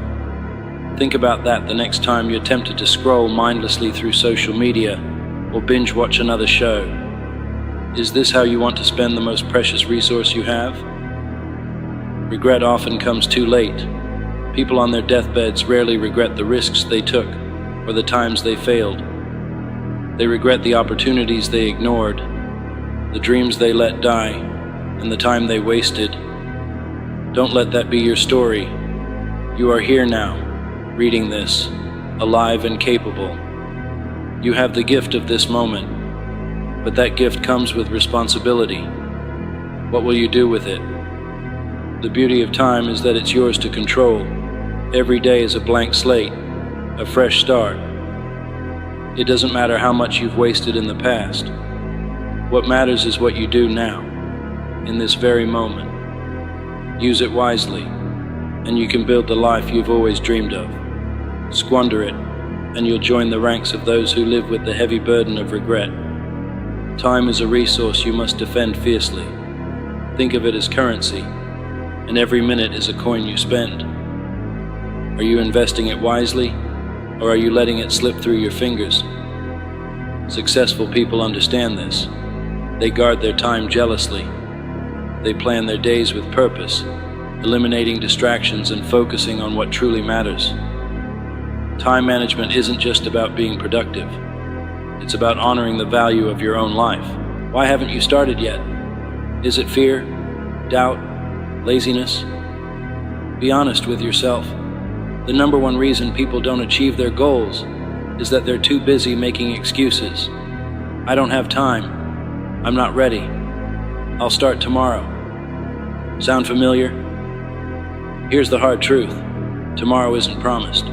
Think about that the next time you're tempted to scroll mindlessly through social media or binge watch another show. Is this how you want to spend the most precious resource you have? Regret often comes too late. People on their deathbeds rarely regret the risks they took or the times they failed. They regret the opportunities they ignored, the dreams they let die, and the time they wasted. Don't let that be your story. You are here now, reading this, alive and capable. You have the gift of this moment, but that gift comes with responsibility. What will you do with it? The beauty of time is that it's yours to control. Every day is a blank slate, a fresh start. It doesn't matter how much you've wasted in the past. What matters is what you do now, in this very moment. Use it wisely, and you can build the life you've always dreamed of. Squander it, and you'll join the ranks of those who live with the heavy burden of regret. Time is a resource you must defend fiercely. Think of it as currency, and every minute is a coin you spend. Are you investing it wisely, or are you letting it slip through your fingers? Successful people understand this. They guard their time jealously. They plan their days with purpose, eliminating distractions and focusing on what truly matters. Time management isn't just about being productive. It's about honoring the value of your own life. Why haven't you started yet? Is it fear, doubt, laziness? Be honest with yourself. The number one reason people don't achieve their goals is that they're too busy making excuses. I don't have time. I'm not ready. I'll start tomorrow. Sound familiar? Here's the hard truth. Tomorrow isn't promised.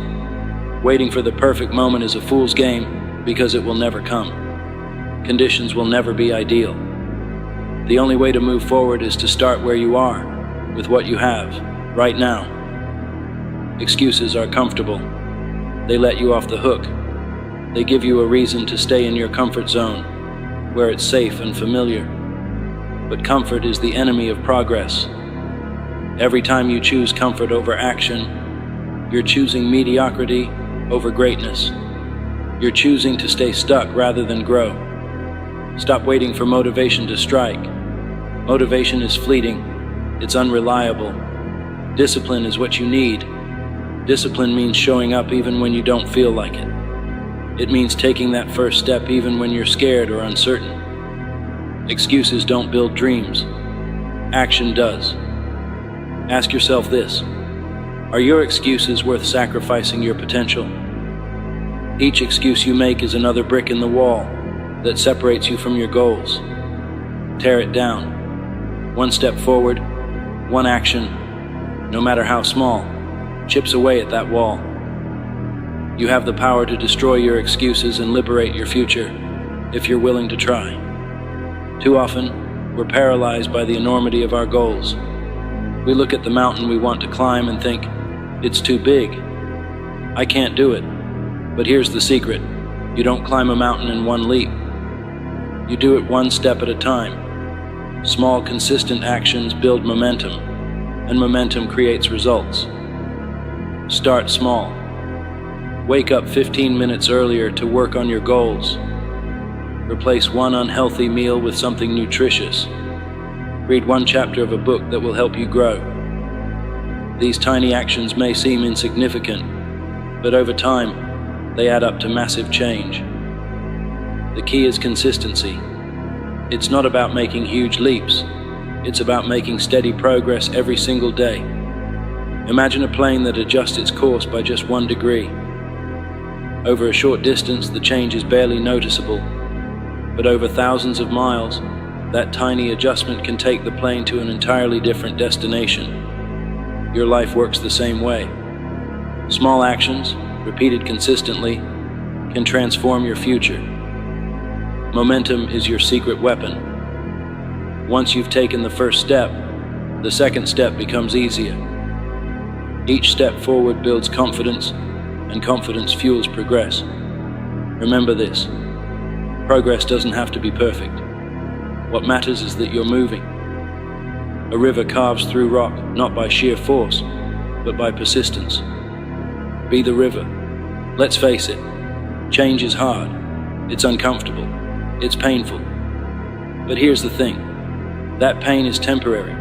Waiting for the perfect moment is a fool's game because it will never come. Conditions will never be ideal. The only way to move forward is to start where you are, with what you have, right now. Excuses are comfortable. They let you off the hook. They give you a reason to stay in your comfort zone, where it's safe and familiar. But comfort is the enemy of progress. Every time you choose comfort over action, you're choosing mediocrity over greatness. You're choosing to stay stuck rather than grow. Stop waiting for motivation to strike. Motivation is fleeting. It's unreliable. Discipline is what you need. Discipline means showing up even when you don't feel like it. It means taking that first step even when you're scared or uncertain. Excuses don't build dreams. Action does. Ask yourself this: are your excuses worth sacrificing your potential? Each excuse you make is another brick in the wall that separates you from your goals. Tear it down. One step forward, one action, no matter how small, chips away at that wall. You have the power to destroy your excuses and liberate your future if you're willing to try. Too often, we're paralyzed by the enormity of our goals. We look at the mountain we want to climb and think, it's too big. I can't do it. But here's the secret. You don't climb a mountain in one leap. You do it one step at a time. Small, consistent actions build momentum, and momentum creates results. Start small. Wake up 15 minutes earlier to work on your goals. Replace one unhealthy meal with something nutritious. Read one chapter of a book that will help you grow. These tiny actions may seem insignificant, but over time, they add up to massive change. The key is consistency. It's not about making huge leaps. It's about making steady progress every single day. Imagine a plane that adjusts its course by just 1 degree. Over a short distance, the change is barely noticeable, but over thousands of miles, that tiny adjustment can take the plane to an entirely different destination. Your life works the same way. Small actions, repeated consistently, can transform your future. Momentum is your secret weapon. Once you've taken the first step, the second step becomes easier. Each step forward builds confidence, and confidence fuels progress. Remember this: Progress doesn't have to be perfect. What matters is that you're moving. A river carves through rock, not by sheer force, but by persistence. Be the river. Let's face it, change is hard. It's uncomfortable. It's painful. But here's the thing. That pain is temporary.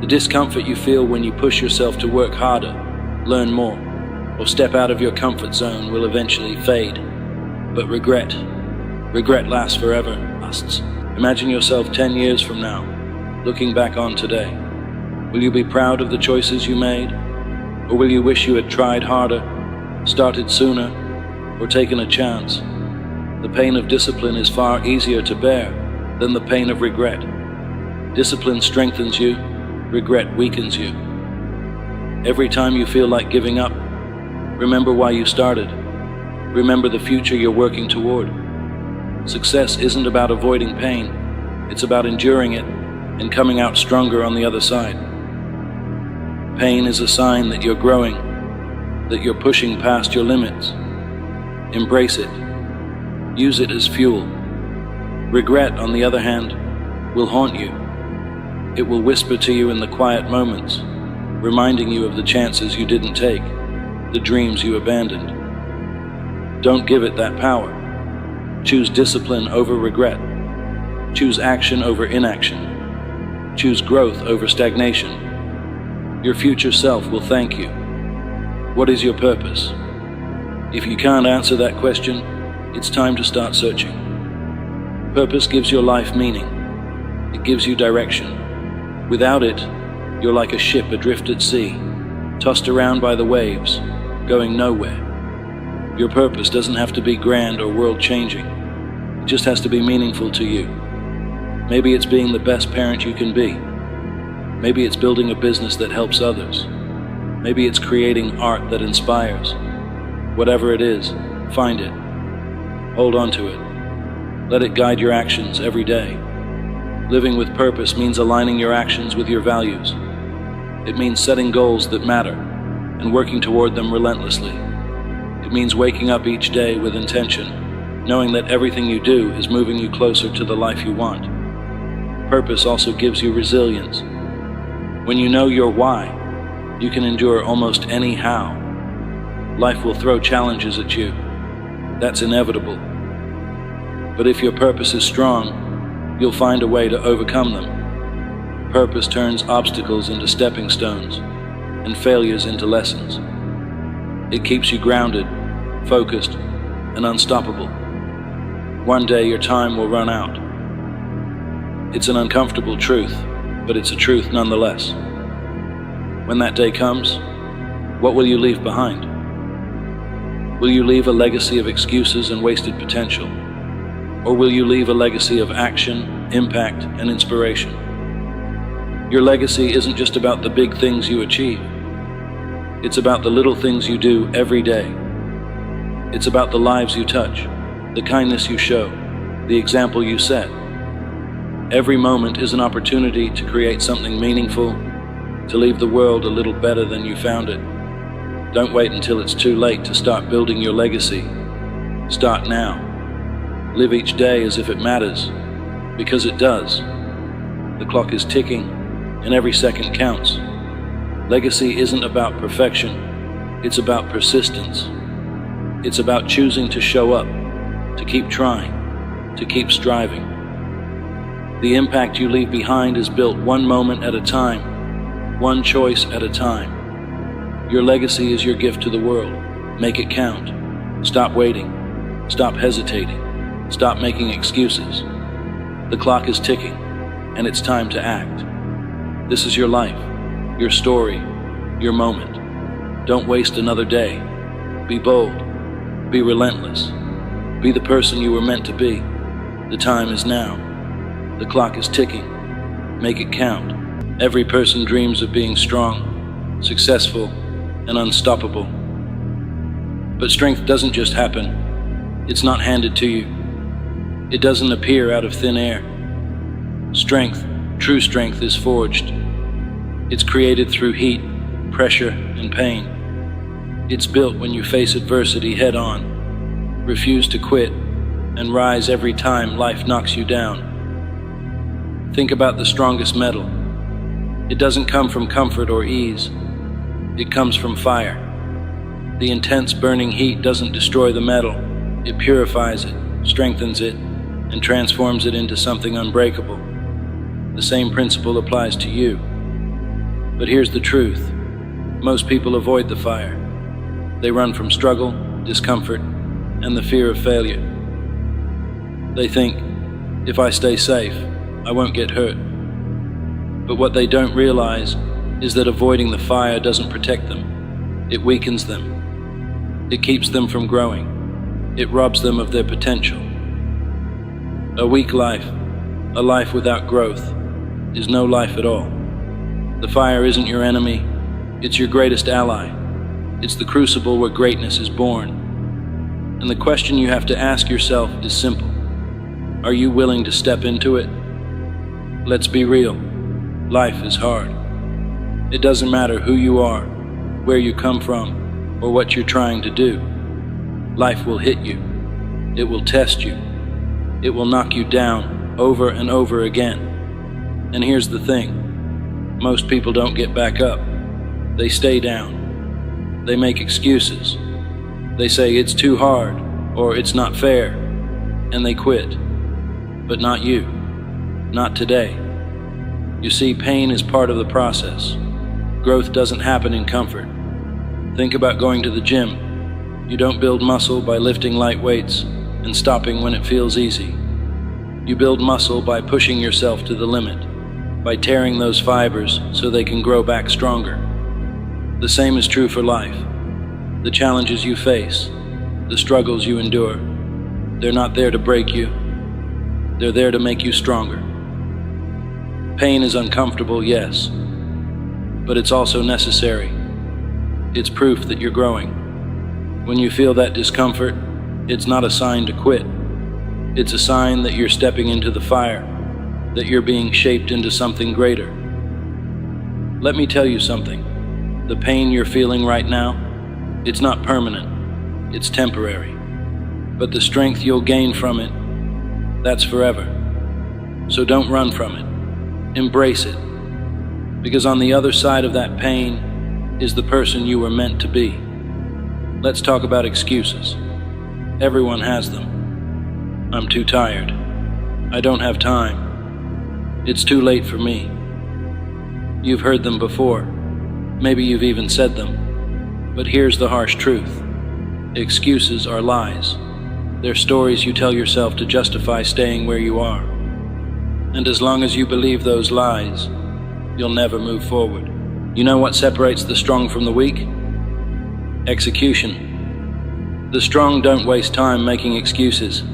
The discomfort you feel when you push yourself to work harder, learn more, or step out of your comfort zone will eventually fade. But regret lasts forever. Imagine yourself 10 years from now, looking back on today. Will you be proud of the choices you made? Or will you wish you had tried harder, started sooner, or taken a chance? The pain of discipline is far easier to bear than the pain of regret. Discipline strengthens you, regret weakens you. Every time you feel like giving up, remember why you started. Remember the future you're working toward. Success isn't about avoiding pain, it's about enduring it and coming out stronger on the other side. Pain is a sign that you're growing, that you're pushing past your limits. Embrace it. Use it as fuel. Regret, on the other hand, will haunt you. It will whisper to you in the quiet moments, reminding you of the chances you didn't take, the dreams you abandoned. Don't give it that power. Choose discipline over regret. Choose action over inaction. Choose growth over stagnation. Your future self will thank you. What is your purpose? If you can't answer that question, it's time to start searching. Purpose gives your life meaning. It gives you direction. Without it, you're like a ship adrift at sea, tossed around by the waves, going nowhere. Your purpose doesn't have to be grand or world-changing. It just has to be meaningful to you. Maybe it's being the best parent you can be. Maybe it's building a business that helps others. Maybe it's creating art that inspires. Whatever it is, find it. Hold on to it. Let it guide your actions every day. Living with purpose means aligning your actions with your values. It means setting goals that matter and working toward them relentlessly. It means waking up each day with intention, knowing that everything you do is moving you closer to the life you want. Purpose also gives you resilience. When you know your why, you can endure almost any how. Life will throw challenges at you. That's inevitable. But if your purpose is strong, you'll find a way to overcome them. Purpose turns obstacles into stepping stones and failures into lessons. It keeps you grounded, focused, and unstoppable. One day your time will run out. It's an uncomfortable truth, but it's a truth nonetheless. When that day comes, what will you leave behind? Will you leave a legacy of excuses and wasted potential? Or will you leave a legacy of action, impact, and inspiration? Your legacy isn't just about the big things you achieve. It's about the little things you do every day. It's about the lives you touch, the kindness you show, the example you set. Every moment is an opportunity to create something meaningful, to leave the world a little better than you found it. Don't wait until it's too late to start building your legacy. Start now. Live each day as if it matters, because it does. The clock is ticking, and every second counts. Legacy isn't about perfection, it's about persistence. It's about choosing to show up, to keep trying, to keep striving. The impact you leave behind is built one moment at a time, one choice at a time. Your legacy is your gift to the world. Make it count. Stop waiting. Stop hesitating. Stop making excuses. The clock is ticking, and it's time to act. This is your life, your story, your moment. Don't waste another day. Be bold. Be relentless. Be the person you were meant to be. The time is now. The clock is ticking. Make it count. Every person dreams of being strong, successful, and unstoppable. But strength doesn't just happen. It's not handed to you. It doesn't appear out of thin air. Strength, true strength, is forged. It's created through heat, pressure, and pain. It's built when you face adversity head on, refuse to quit, and rise every time life knocks you down. Think about the strongest metal. It doesn't come from comfort or ease. It comes from fire. The intense burning heat doesn't destroy the metal. It purifies it, strengthens it, and transforms it into something unbreakable. The same principle applies to you. But here's the truth. Most people avoid the fire. They run from struggle, discomfort, and the fear of failure. They think, if I stay safe, I won't get hurt. But what they don't realize is that avoiding the fire doesn't protect them. It weakens them. It keeps them from growing. It robs them of their potential. A weak life, a life without growth, is no life at all. The fire isn't your enemy, it's your greatest ally. It's the crucible where greatness is born. And the question you have to ask yourself is simple. Are you willing to step into it? Let's be real. Life is hard. It doesn't matter who you are, where you come from, or what you're trying to do. Life will hit you. It will test you. It will knock you down over and over again. And here's the thing. Most people don't get back up. They stay down. They make excuses. They say it's too hard or it's not fair, and they quit. But not you. Not today. You see, pain is part of the process. Growth doesn't happen in comfort. Think about going to the gym. You don't build muscle by lifting light weights and stopping when it feels easy. You build muscle by pushing yourself to the limit, by tearing those fibers so they can grow back stronger. The same is true for life. The challenges you face, the struggles you endure, they're not there to break you. They're there to make you stronger. Pain is uncomfortable, yes, but it's also necessary. It's proof that you're growing. When you feel that discomfort, it's not a sign to quit. It's a sign that you're stepping into the fire, that you're being shaped into something greater. Let me tell you something. The pain you're feeling right now, it's not permanent, it's temporary. But the strength you'll gain from it, that's forever. So don't run from it. Embrace it. Because on the other side of that pain is the person you were meant to be. Let's talk about excuses. Everyone has them. I'm too tired. I don't have time. It's too late for me. You've heard them before. Maybe you've even said them. But here's the harsh truth. Excuses are lies. They're stories you tell yourself to justify staying where you are. And as long as you believe those lies, you'll never move forward. You know what separates the strong from the weak? Execution. The strong don't waste time making excuses.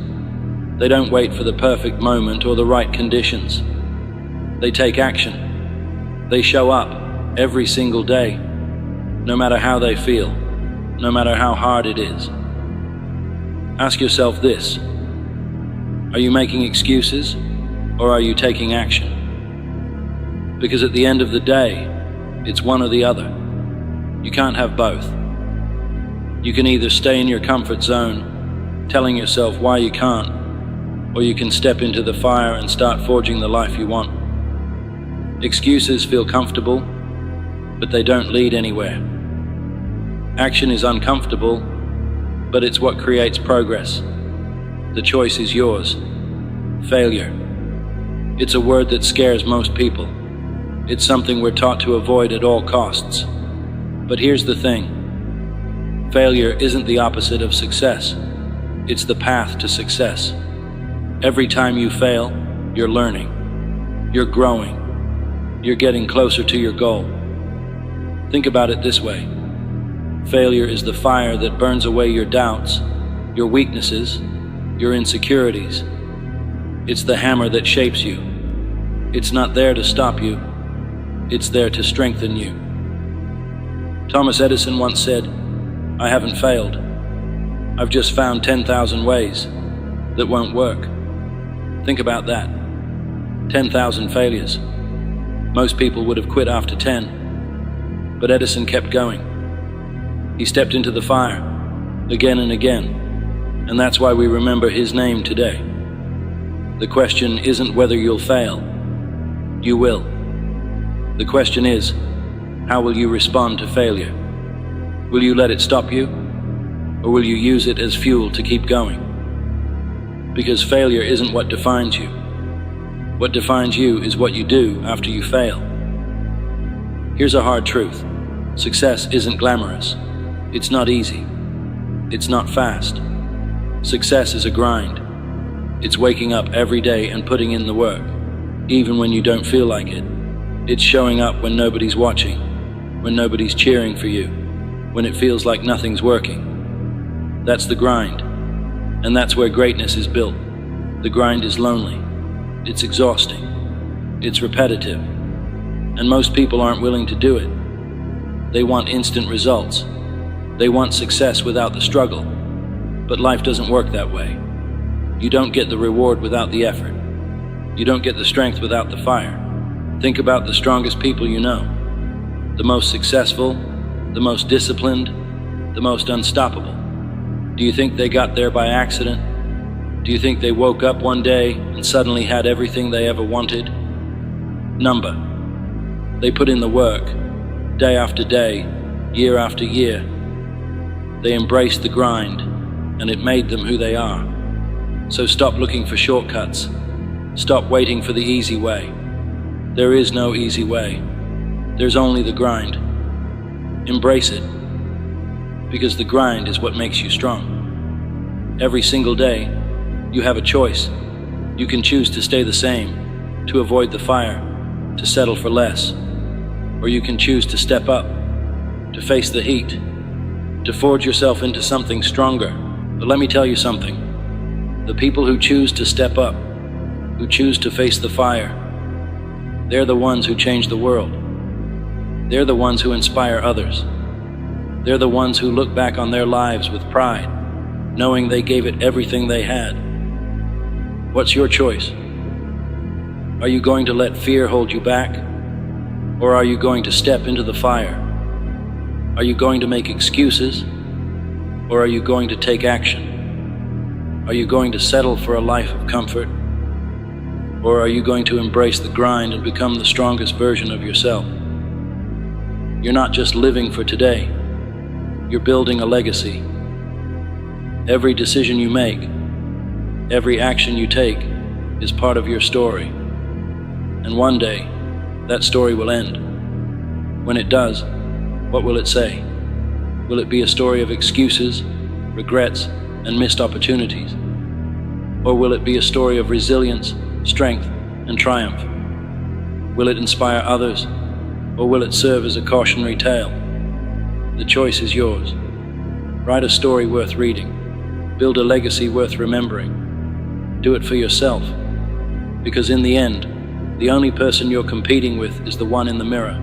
They don't wait for the perfect moment or the right conditions. They take action. They show up every single day, no matter how they feel, no matter how hard it is. Ask yourself this: are you making excuses or are you taking action? Because at the end of the day, it's one or the other. You can't have both. You can either stay in your comfort zone, telling yourself why you can't, or you can step into the fire and start forging the life you want. Excuses feel comfortable, but they don't lead anywhere. Action is uncomfortable, but it's what creates progress. The choice is yours. Failure. It's a word that scares most people. It's something we're taught to avoid at all costs. But here's the thing. Failure isn't the opposite of success. It's the path to success. Every time you fail, you're learning. You're growing. You're getting closer to your goal. Think about it this way. Failure is the fire that burns away your doubts, your weaknesses, your insecurities. It's the hammer that shapes you. It's not there to stop you. It's there to strengthen you. Thomas Edison once said, "I haven't failed. I've just found 10,000 ways that won't work." Think about that. 10,000 failures. Most people would have quit after 10. But Edison kept going. He stepped into the fire, again and again, And that's why we remember his name today. The question isn't whether you'll fail. You will. The question is, how will you respond to failure? Will you let it stop you? Or will you use it as fuel to keep going? Because failure isn't what defines you. What defines you is what you do after you fail. Here's a hard truth. Success isn't glamorous. It's not easy. It's not fast. Success is a grind. It's waking up every day and putting in the work, even when you don't feel like it. It's showing up when nobody's watching, when nobody's cheering for you, when it feels like nothing's working. That's the grind. And that's where greatness is built. The grind is lonely. It's exhausting. It's repetitive. And most people aren't willing to do it. They want instant results. They want success without the struggle. But life doesn't work that way. You don't get the reward without the effort. You don't get the strength without the fire. Think about the strongest people you know. The most successful, the most disciplined, the most unstoppable. Do you think they got there by accident? Do you think they woke up one day and suddenly had everything they ever wanted? Number. They put in the work, day after day, year after year. They embraced the grind, and it made them who they are. So stop looking for shortcuts. Stop waiting for the easy way. There is no easy way. There's only the grind. Embrace it. Because the grind is what makes you strong. Every single day, you have a choice. You can choose to stay the same, to avoid the fire, to settle for less. Or you can choose to step up, to face the heat, to forge yourself into something stronger. But let me tell you something. The people who choose to step up, who choose to face the fire, they're the ones who change the world. They're the ones who inspire others. They're the ones who look back on their lives with pride, knowing they gave it everything they had. What's your choice? Are you going to let fear hold you back? Or are you going to step into the fire? Are you going to make excuses? Or are you going to take action? Are you going to settle for a life of comfort? Or are you going to embrace the grind and become the strongest version of yourself? You're not just living for today. You're building a legacy. Every decision you make, every action you take is part of your story. And one day, that story will end. When it does, what will it say? Will it be a story of excuses, regrets, and missed opportunities? Or will it be a story of resilience, strength, and triumph? Will it inspire others, or will it serve as a cautionary tale? The choice is yours. Write a story worth reading. Build a legacy worth remembering. Do it for yourself, because in the end, the only person you're competing with is the one in the mirror.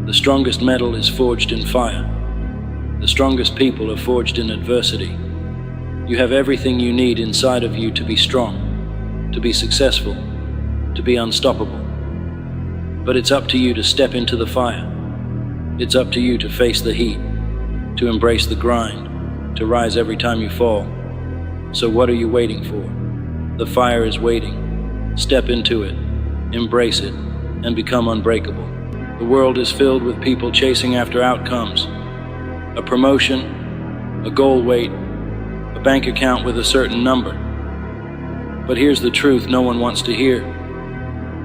The strongest metal is forged in fire. The strongest people are forged in adversity. You have everything you need inside of you to be strong, to be successful, to be unstoppable. But it's up to you to step into the fire. It's up to you to face the heat, to embrace the grind, to rise every time you fall. So what are you waiting for? The fire is waiting. Step into it, embrace it, and become unbreakable. The world is filled with people chasing after outcomes. A promotion, a goal weight, a bank account with a certain number. But here's the truth no one wants to hear.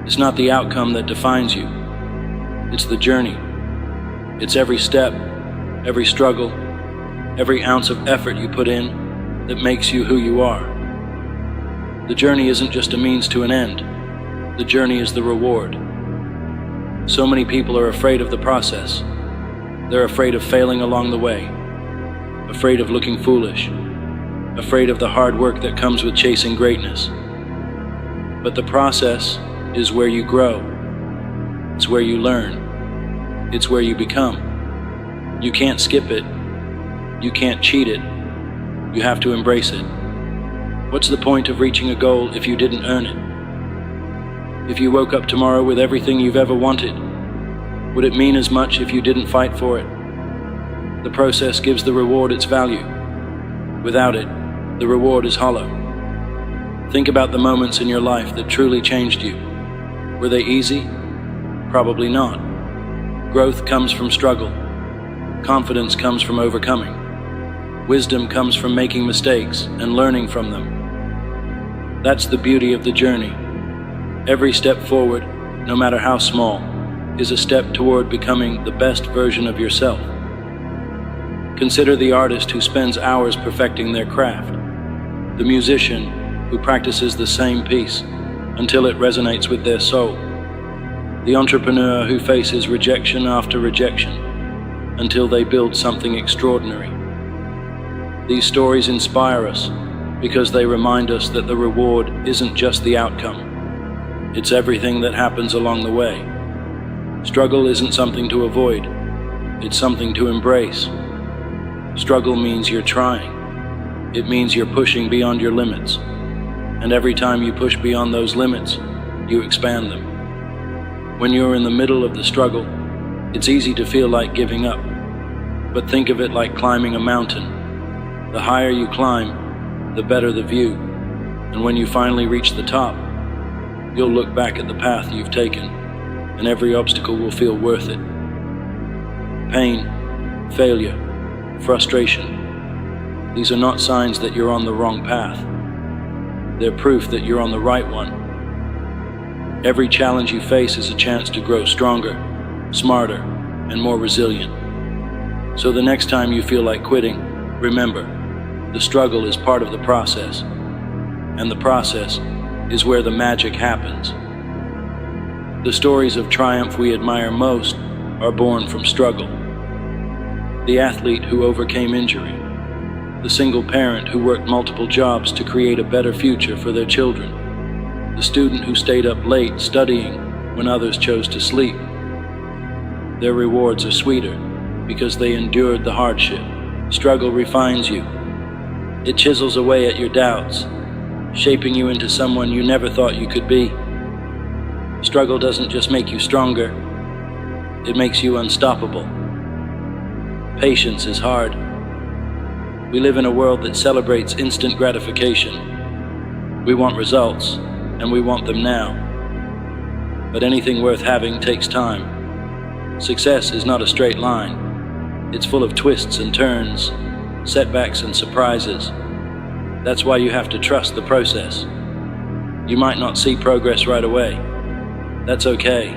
It's not the outcome that defines you. It's the journey. It's every step, every struggle, every ounce of effort you put in that makes you who you are. The journey isn't just a means to an end. The journey is the reward. So many people are afraid of the process. They're afraid of failing along the way, afraid of looking foolish, afraid of the hard work that comes with chasing greatness. But the process is where you grow. It's where you learn. It's where you become. You can't skip it. You can't cheat it. You have to embrace it. What's the point of reaching a goal if you didn't earn it? If you woke up tomorrow with everything you've ever wanted, would it mean as much if you didn't fight for it? The process gives the reward its value. Without it, the reward is hollow. Think about the moments in your life that truly changed you. Were they easy? Probably not. Growth comes from struggle. Confidence comes from overcoming. Wisdom comes from making mistakes and learning from them. That's the beauty of the journey. Every step forward, no matter how small, is a step toward becoming the best version of yourself. Consider the artist who spends hours perfecting their craft, the musician who practices the same piece until it resonates with their soul, the entrepreneur who faces rejection after rejection until they build something extraordinary. These stories inspire us because they remind us that the reward isn't just the outcome, it's everything that happens along the way. Struggle isn't something to avoid, it's something to embrace. Struggle means you're trying. It means you're pushing beyond your limits. And every time you push beyond those limits, you expand them. When you're in the middle of the struggle, it's easy to feel like giving up. But think of it like climbing a mountain. The higher you climb, the better the view. And when you finally reach the top, you'll look back at the path you've taken, and every obstacle will feel worth it. Pain, failure, frustration. These are not signs that you're on the wrong path. They're proof that you're on the right one. Every challenge you face is a chance to grow stronger, smarter, and more resilient. So the next time you feel like quitting, remember, the struggle is part of the process, and the process is where the magic happens. The stories of triumph we admire most are born from struggle. The athlete who overcame injury, the single parent who worked multiple jobs to create a better future for their children, the student who stayed up late studying when others chose to sleep. Their rewards are sweeter because they endured the hardship. Struggle refines you. It chisels away at your doubts, shaping you into someone you never thought you could be. Struggle doesn't just make you stronger, it makes you unstoppable. Patience is hard. We live in a world that celebrates instant gratification. We want results, and we want them now. But anything worth having takes time. Success is not a straight line. It's full of twists and turns, setbacks and surprises. That's why you have to trust the process. You might not see progress right away. That's okay.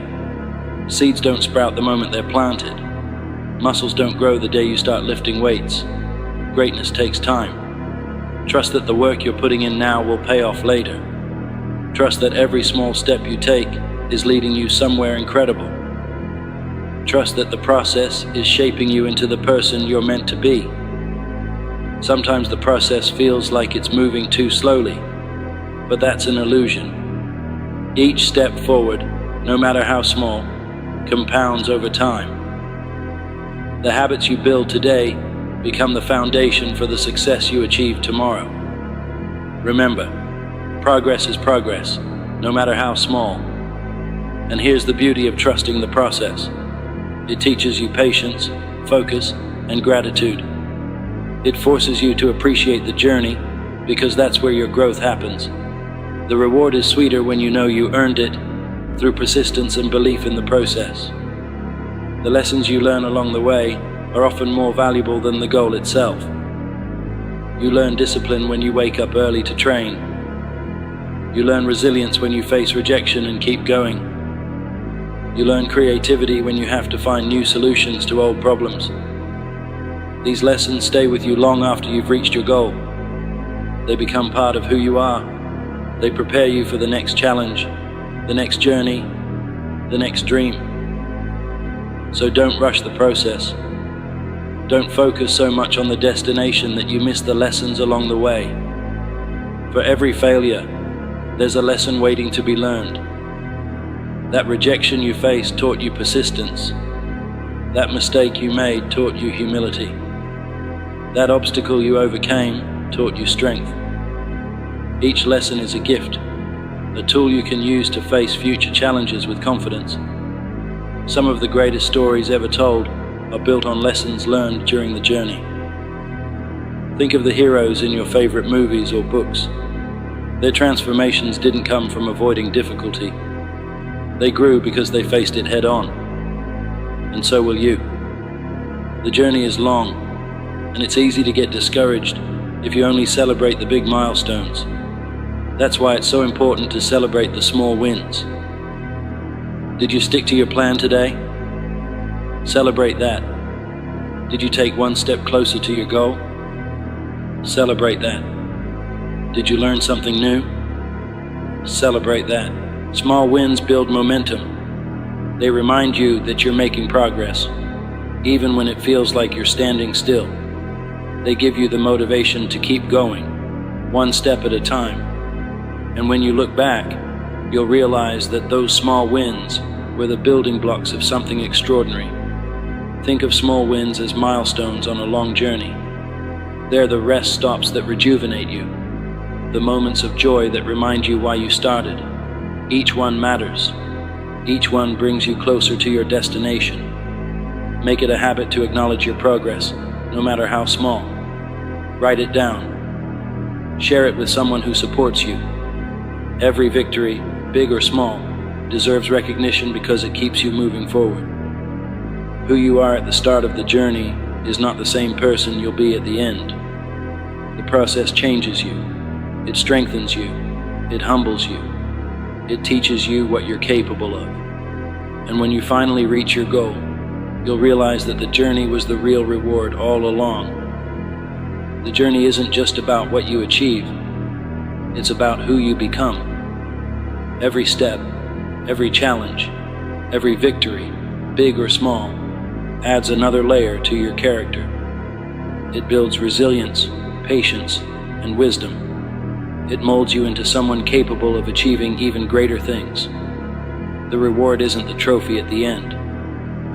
Seeds don't sprout the moment they're planted. Muscles don't grow the day you start lifting weights. Greatness takes time. Trust that the work you're putting in now will pay off later. Trust that every small step you take is leading you somewhere incredible. Trust that the process is shaping you into the person you're meant to be. Sometimes the process feels like it's moving too slowly, but that's an illusion. Each step forward, no matter how small, compounds over time. The habits you build today become the foundation for the success you achieve tomorrow. Remember, progress is progress, no matter how small. And here's the beauty of trusting the process. It teaches you patience, focus, and gratitude. It forces you to appreciate the journey because that's where your growth happens. The reward is sweeter when you know you earned it through persistence and belief in the process. The lessons you learn along the way are often more valuable than the goal itself. You learn discipline when you wake up early to train. You learn resilience when you face rejection and keep going. You learn creativity when you have to find new solutions to old problems. These lessons stay with you long after you've reached your goal. They become part of who you are. They prepare you for the next challenge, the next journey, the next dream. So don't rush the process. Don't focus so much on the destination that you miss the lessons along the way. For every failure, there's a lesson waiting to be learned. That rejection you faced taught you persistence. That mistake you made taught you humility. That obstacle you overcame taught you strength. Each lesson is a gift, a tool you can use to face future challenges with confidence. Some of the greatest stories ever told are built on lessons learned during the journey. Think of the heroes in your favorite movies or books. Their transformations didn't come from avoiding difficulty. They grew because they faced it head on. And so will you. The journey is long, and it's easy to get discouraged if you only celebrate the big milestones. That's why it's so important to celebrate the small wins. Did you stick to your plan today? Celebrate that. Did you take one step closer to your goal? Celebrate that. Did you learn something new? Celebrate that. Small wins build momentum. They remind you that you're making progress, even when it feels like you're standing still. They give you the motivation to keep going, one step at a time. And when you look back, you'll realize that those small wins were the building blocks of something extraordinary. Think of small wins as milestones on a long journey. They're the rest stops that rejuvenate you, the moments of joy that remind you why you started. Each one matters. Each one brings you closer to your destination. Make it a habit to acknowledge your progress, no matter how small. Write it down. Share it with someone who supports you. Every victory, big or small, deserves recognition because it keeps you moving forward. Who you are at the start of the journey is not the same person you'll be at the end. The process changes you. It strengthens you. It humbles you. It teaches you what you're capable of. And when you finally reach your goal, you'll realize that the journey was the real reward all along. The journey isn't just about what you achieve. It's about who you become. Every step, every challenge, every victory, big or small, adds another layer to your character. It builds resilience, patience, and wisdom. It molds you into someone capable of achieving even greater things. The reward isn't the trophy at the end.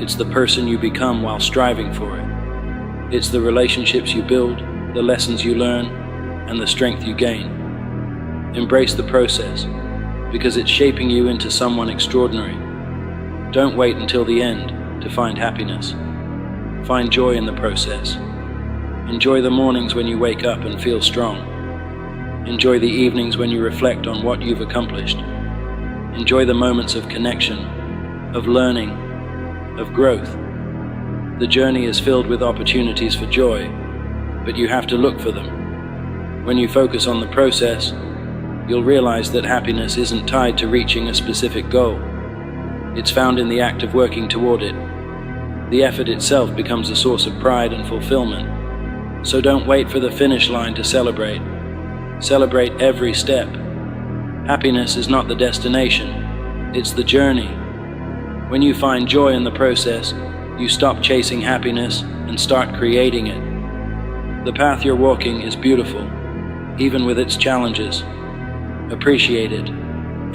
It's the person you become while striving for it. It's the relationships you build, the lessons you learn, and the strength you gain. Embrace the process, because it's shaping you into someone extraordinary. Don't wait until the end to find happiness. Find joy in the process. Enjoy the mornings when you wake up and feel strong. Enjoy the evenings when you reflect on what you've accomplished. Enjoy the moments of connection, of learning, of growth. The journey is filled with opportunities for joy, but you have to look for them. When you focus on the process, you'll realize that happiness isn't tied to reaching a specific goal. It's found in the act of working toward it. The effort itself becomes a source of pride and fulfillment. So don't wait for the finish line to celebrate. Celebrate every step. Happiness is not the destination, it's the journey. When you find joy in the process, you stop chasing happiness and start creating it. The path you're walking is beautiful, even with its challenges. Appreciate it,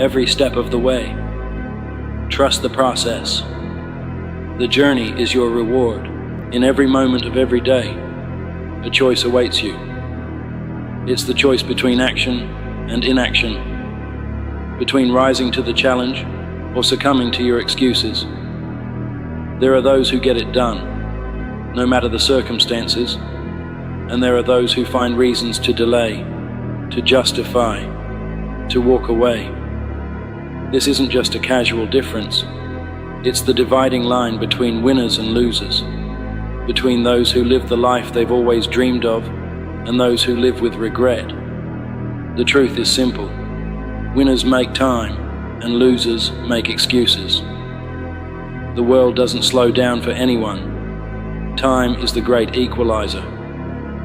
every step of the way. Trust the process. The journey is your reward. In every moment of every day, a choice awaits you. It's the choice between action and inaction, between rising to the challenge or succumbing to your excuses. There are those who get it done, no matter the circumstances, and there are those who find reasons to delay, to justify, to walk away. This isn't just a casual difference. It's the dividing line between winners and losers, between those who live the life they've always dreamed of and those who live with regret. The truth is simple. Winners make time and losers make excuses. The world doesn't slow down for anyone. Time is the great equalizer.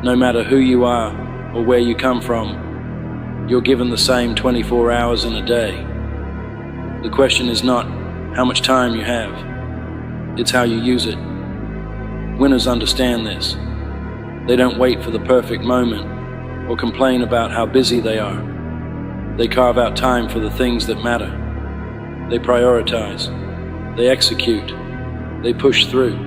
No matter who you are or where you come from, you're given the same 24 hours in a day. The question is not how much time you have, it's how you use it. Winners understand this. They don't wait for the perfect moment or complain about how busy they are. They carve out time for the things that matter. They prioritize. They execute. They push through.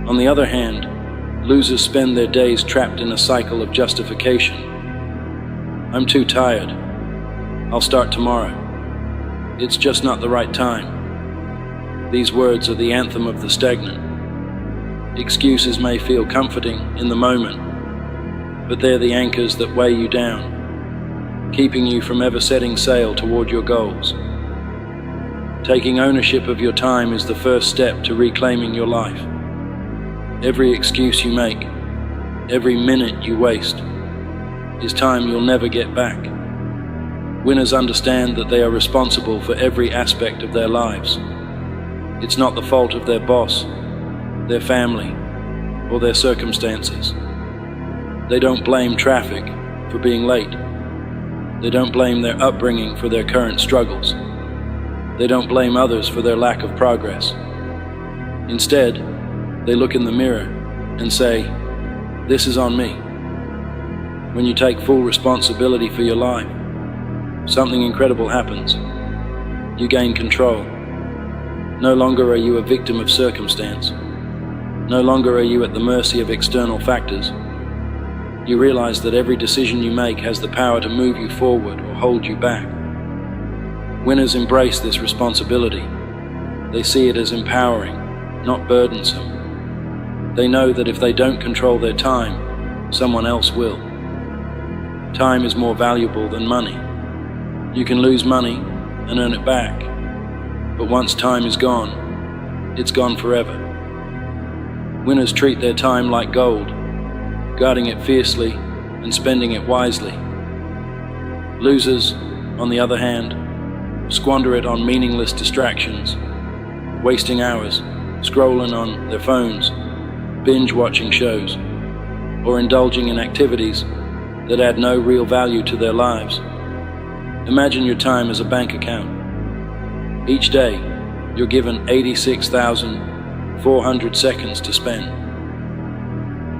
On the other hand, losers spend their days trapped in a cycle of justification. I'm too tired. I'll start tomorrow. It's just not the right time. These words are the anthem of the stagnant. Excuses may feel comforting in the moment, but they're the anchors that weigh you down, keeping you from ever setting sail toward your goals. Taking ownership of your time is the first step to reclaiming your life. Every excuse you make, every minute you waste, is time you'll never get back. Winners understand that they are responsible for every aspect of their lives. It's not the fault of their boss, their family, or their circumstances. They don't blame traffic for being late. They don't blame their upbringing for their current struggles. They don't blame others for their lack of progress. Instead, they look in the mirror and say, "This is on me." When you take full responsibility for your life, something incredible happens. You gain control. No longer are you a victim of circumstance. No longer are you at the mercy of external factors. You realize that every decision you make has the power to move you forward or hold you back. Winners embrace this responsibility. They see it as empowering, not burdensome. They know that if they don't control their time, someone else will. Time is more valuable than money. You can lose money and earn it back, but once time is gone, it's gone forever. Winners treat their time like gold, guarding it fiercely and spending it wisely. Losers, on the other hand, squander it on meaningless distractions, wasting hours scrolling on their phones, binge-watching shows, or indulging in activities that add no real value to their lives. Imagine your time as a bank account. Each day, you're given 86,400 seconds to spend.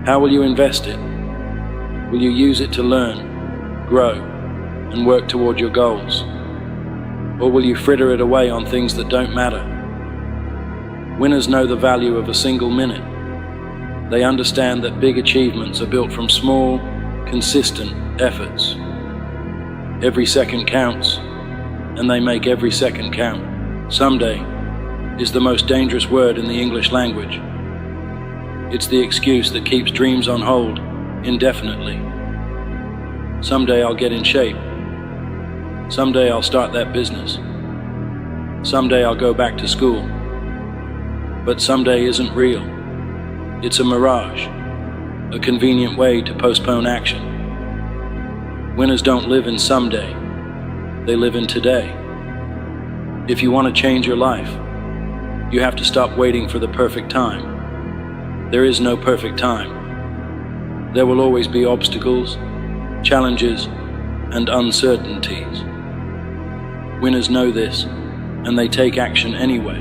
How will you invest it? Will you use it to learn, grow, and work toward your goals? Or will you fritter it away on things that don't matter? Winners know the value of a single minute. They understand that big achievements are built from small, consistent efforts. Every second counts, and they make every second count. Someday is the most dangerous word in the English language. It's the excuse that keeps dreams on hold indefinitely. Someday I'll get in shape. Someday I'll start that business. Someday I'll go back to school. But someday isn't real. It's a mirage, a convenient way to postpone action. Winners don't live in someday, they live in today. If you want to change your life, you have to stop waiting for the perfect time. There is no perfect time. There will always be obstacles, challenges, and uncertainties. Winners know this, and they take action anyway.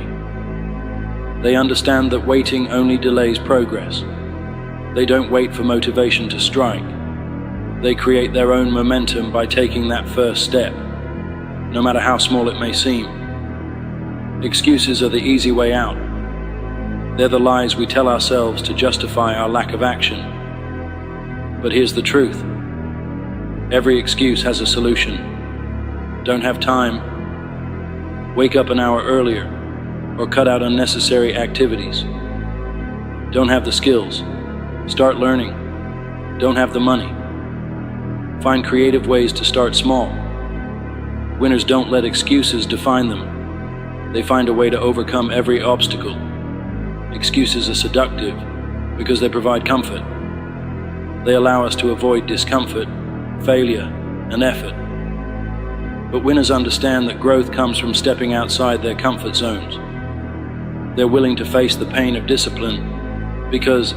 They understand that waiting only delays progress. They don't wait for motivation to strike. They create their own momentum by taking that first step, no matter how small it may seem. Excuses are the easy way out. They're the lies we tell ourselves to justify our lack of action. But here's the truth. Every excuse has a solution. Don't have time? Wake up an hour earlier, or cut out unnecessary activities. Don't have the skills? Start learning. Don't have the money? Find creative ways to start small. Winners don't let excuses define them. They find a way to overcome every obstacle. Excuses are seductive because they provide comfort. They allow us to avoid discomfort, failure, and effort. But winners understand that growth comes from stepping outside their comfort zones. They're willing to face the pain of discipline because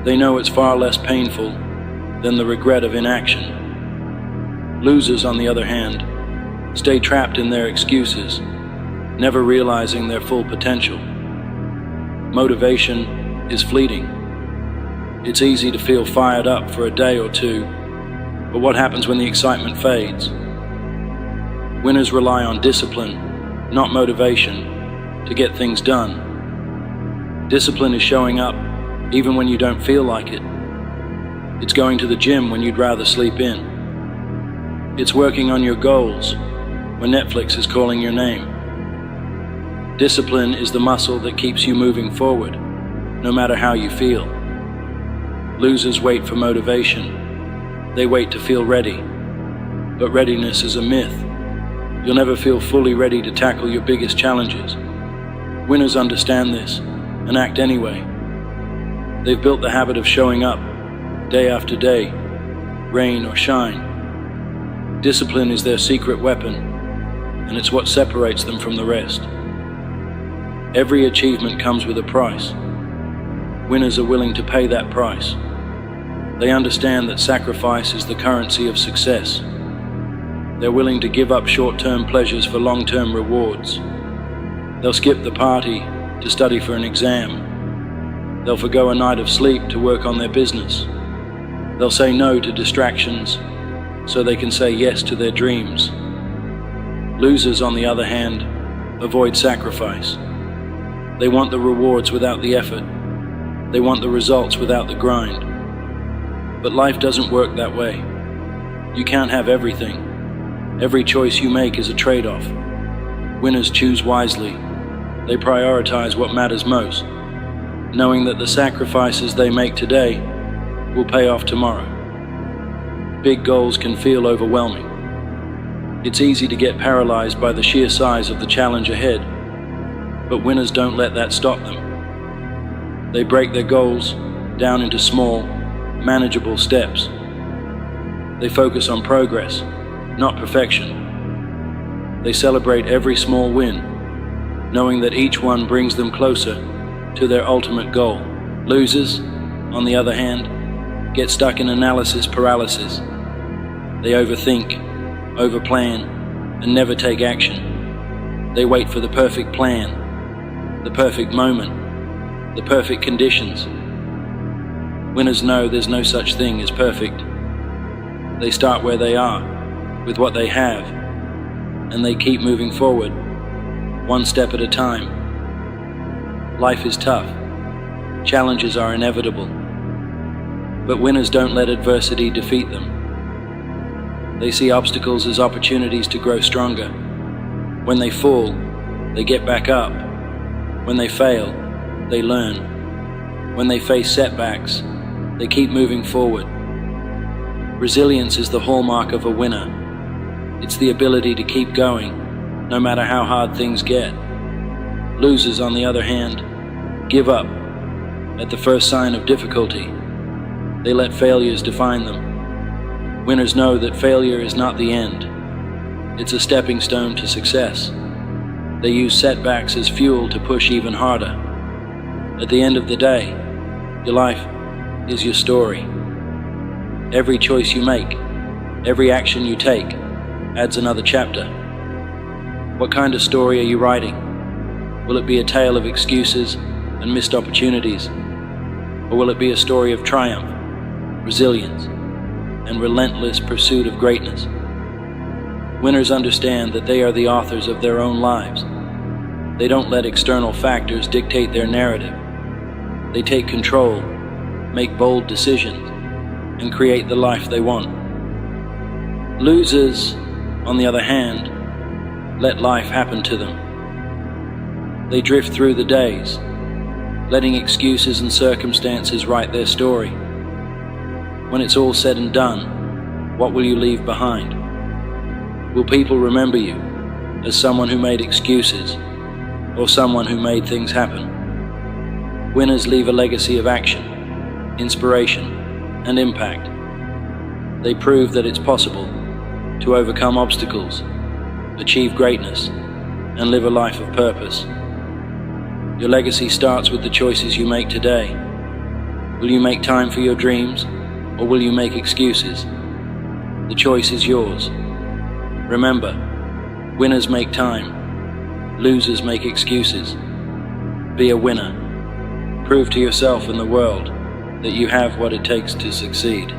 they know it's far less painful than the regret of inaction. Losers, on the other hand, stay trapped in their excuses, never realizing their full potential. Motivation is fleeting. It's easy to feel fired up for a day or two, but what happens when the excitement fades? Winners rely on discipline, not motivation, to get things done. Discipline is showing up even when you don't feel like it. It's going to the gym when you'd rather sleep in. It's working on your goals when Netflix is calling your name. Discipline is the muscle that keeps you moving forward, no matter how you feel. Losers wait for motivation. They wait to feel ready. But readiness is a myth. You'll never feel fully ready to tackle your biggest challenges. Winners understand this and act anyway. They've built the habit of showing up, day after day, rain or shine. Discipline is their secret weapon, and it's what separates them from the rest. Every achievement comes with a price. Winners are willing to pay that price. They understand that sacrifice is the currency of success. They're willing to give up short-term pleasures for long-term rewards. They'll skip the party to study for an exam. They'll forgo a night of sleep to work on their business. They'll say no to distractions so they can say yes to their dreams. Losers, on the other hand, avoid sacrifice. They want the rewards without the effort. They want the results without the grind. But life doesn't work that way. You can't have everything. Every choice you make is a trade-off. Winners choose wisely. They prioritize what matters most, knowing that the sacrifices they make today will pay off tomorrow. Big goals can feel overwhelming. It's easy to get paralyzed by the sheer size of the challenge ahead, but winners don't let that stop them. They break their goals down into small, manageable steps. They focus on progress, not perfection. They celebrate every small win, knowing that each one brings them closer to their ultimate goal. Losers, on the other hand, get stuck in analysis paralysis. They overthink, overplan, and never take action. They wait for the perfect plan, the perfect moment, the perfect conditions. Winners know there's no such thing as perfect. They start where they are, with what they have, and they keep moving forward, one step at a time. Life is tough. Challenges are inevitable. But winners don't let adversity defeat them. They see obstacles as opportunities to grow stronger. When they fall, they get back up. When they fail, they learn. When they face setbacks, they keep moving forward. Resilience is the hallmark of a winner. It's the ability to keep going, no matter how hard things get. Losers, on the other hand, give up at the first sign of difficulty. They let failures define them. Winners know that failure is not the end. It's a stepping stone to success. They use setbacks as fuel to push even harder. At the end of the day, your life is your story. Every choice you make, every action you take, adds another chapter. What kind of story are you writing? Will it be a tale of excuses and missed opportunities? Or will it be a story of triumph, resilience, and relentless pursuit of greatness? Winners understand that they are the authors of their own lives. They don't let external factors dictate their narrative. They take control, make bold decisions, and create the life they want. Losers, on the other hand, let life happen to them. They drift through the days, letting excuses and circumstances write their story. When it's all said and done, what will you leave behind? Will people remember you as someone who made excuses or someone who made things happen? Winners leave a legacy of action, inspiration, and impact. They prove that it's possible to overcome obstacles, achieve greatness, and live a life of purpose. Your legacy starts with the choices you make today. Will you make time for your dreams, or will you make excuses? The choice is yours. Remember, winners make time, losers make excuses. Be a winner. Prove to yourself and the world that you have what it takes to succeed.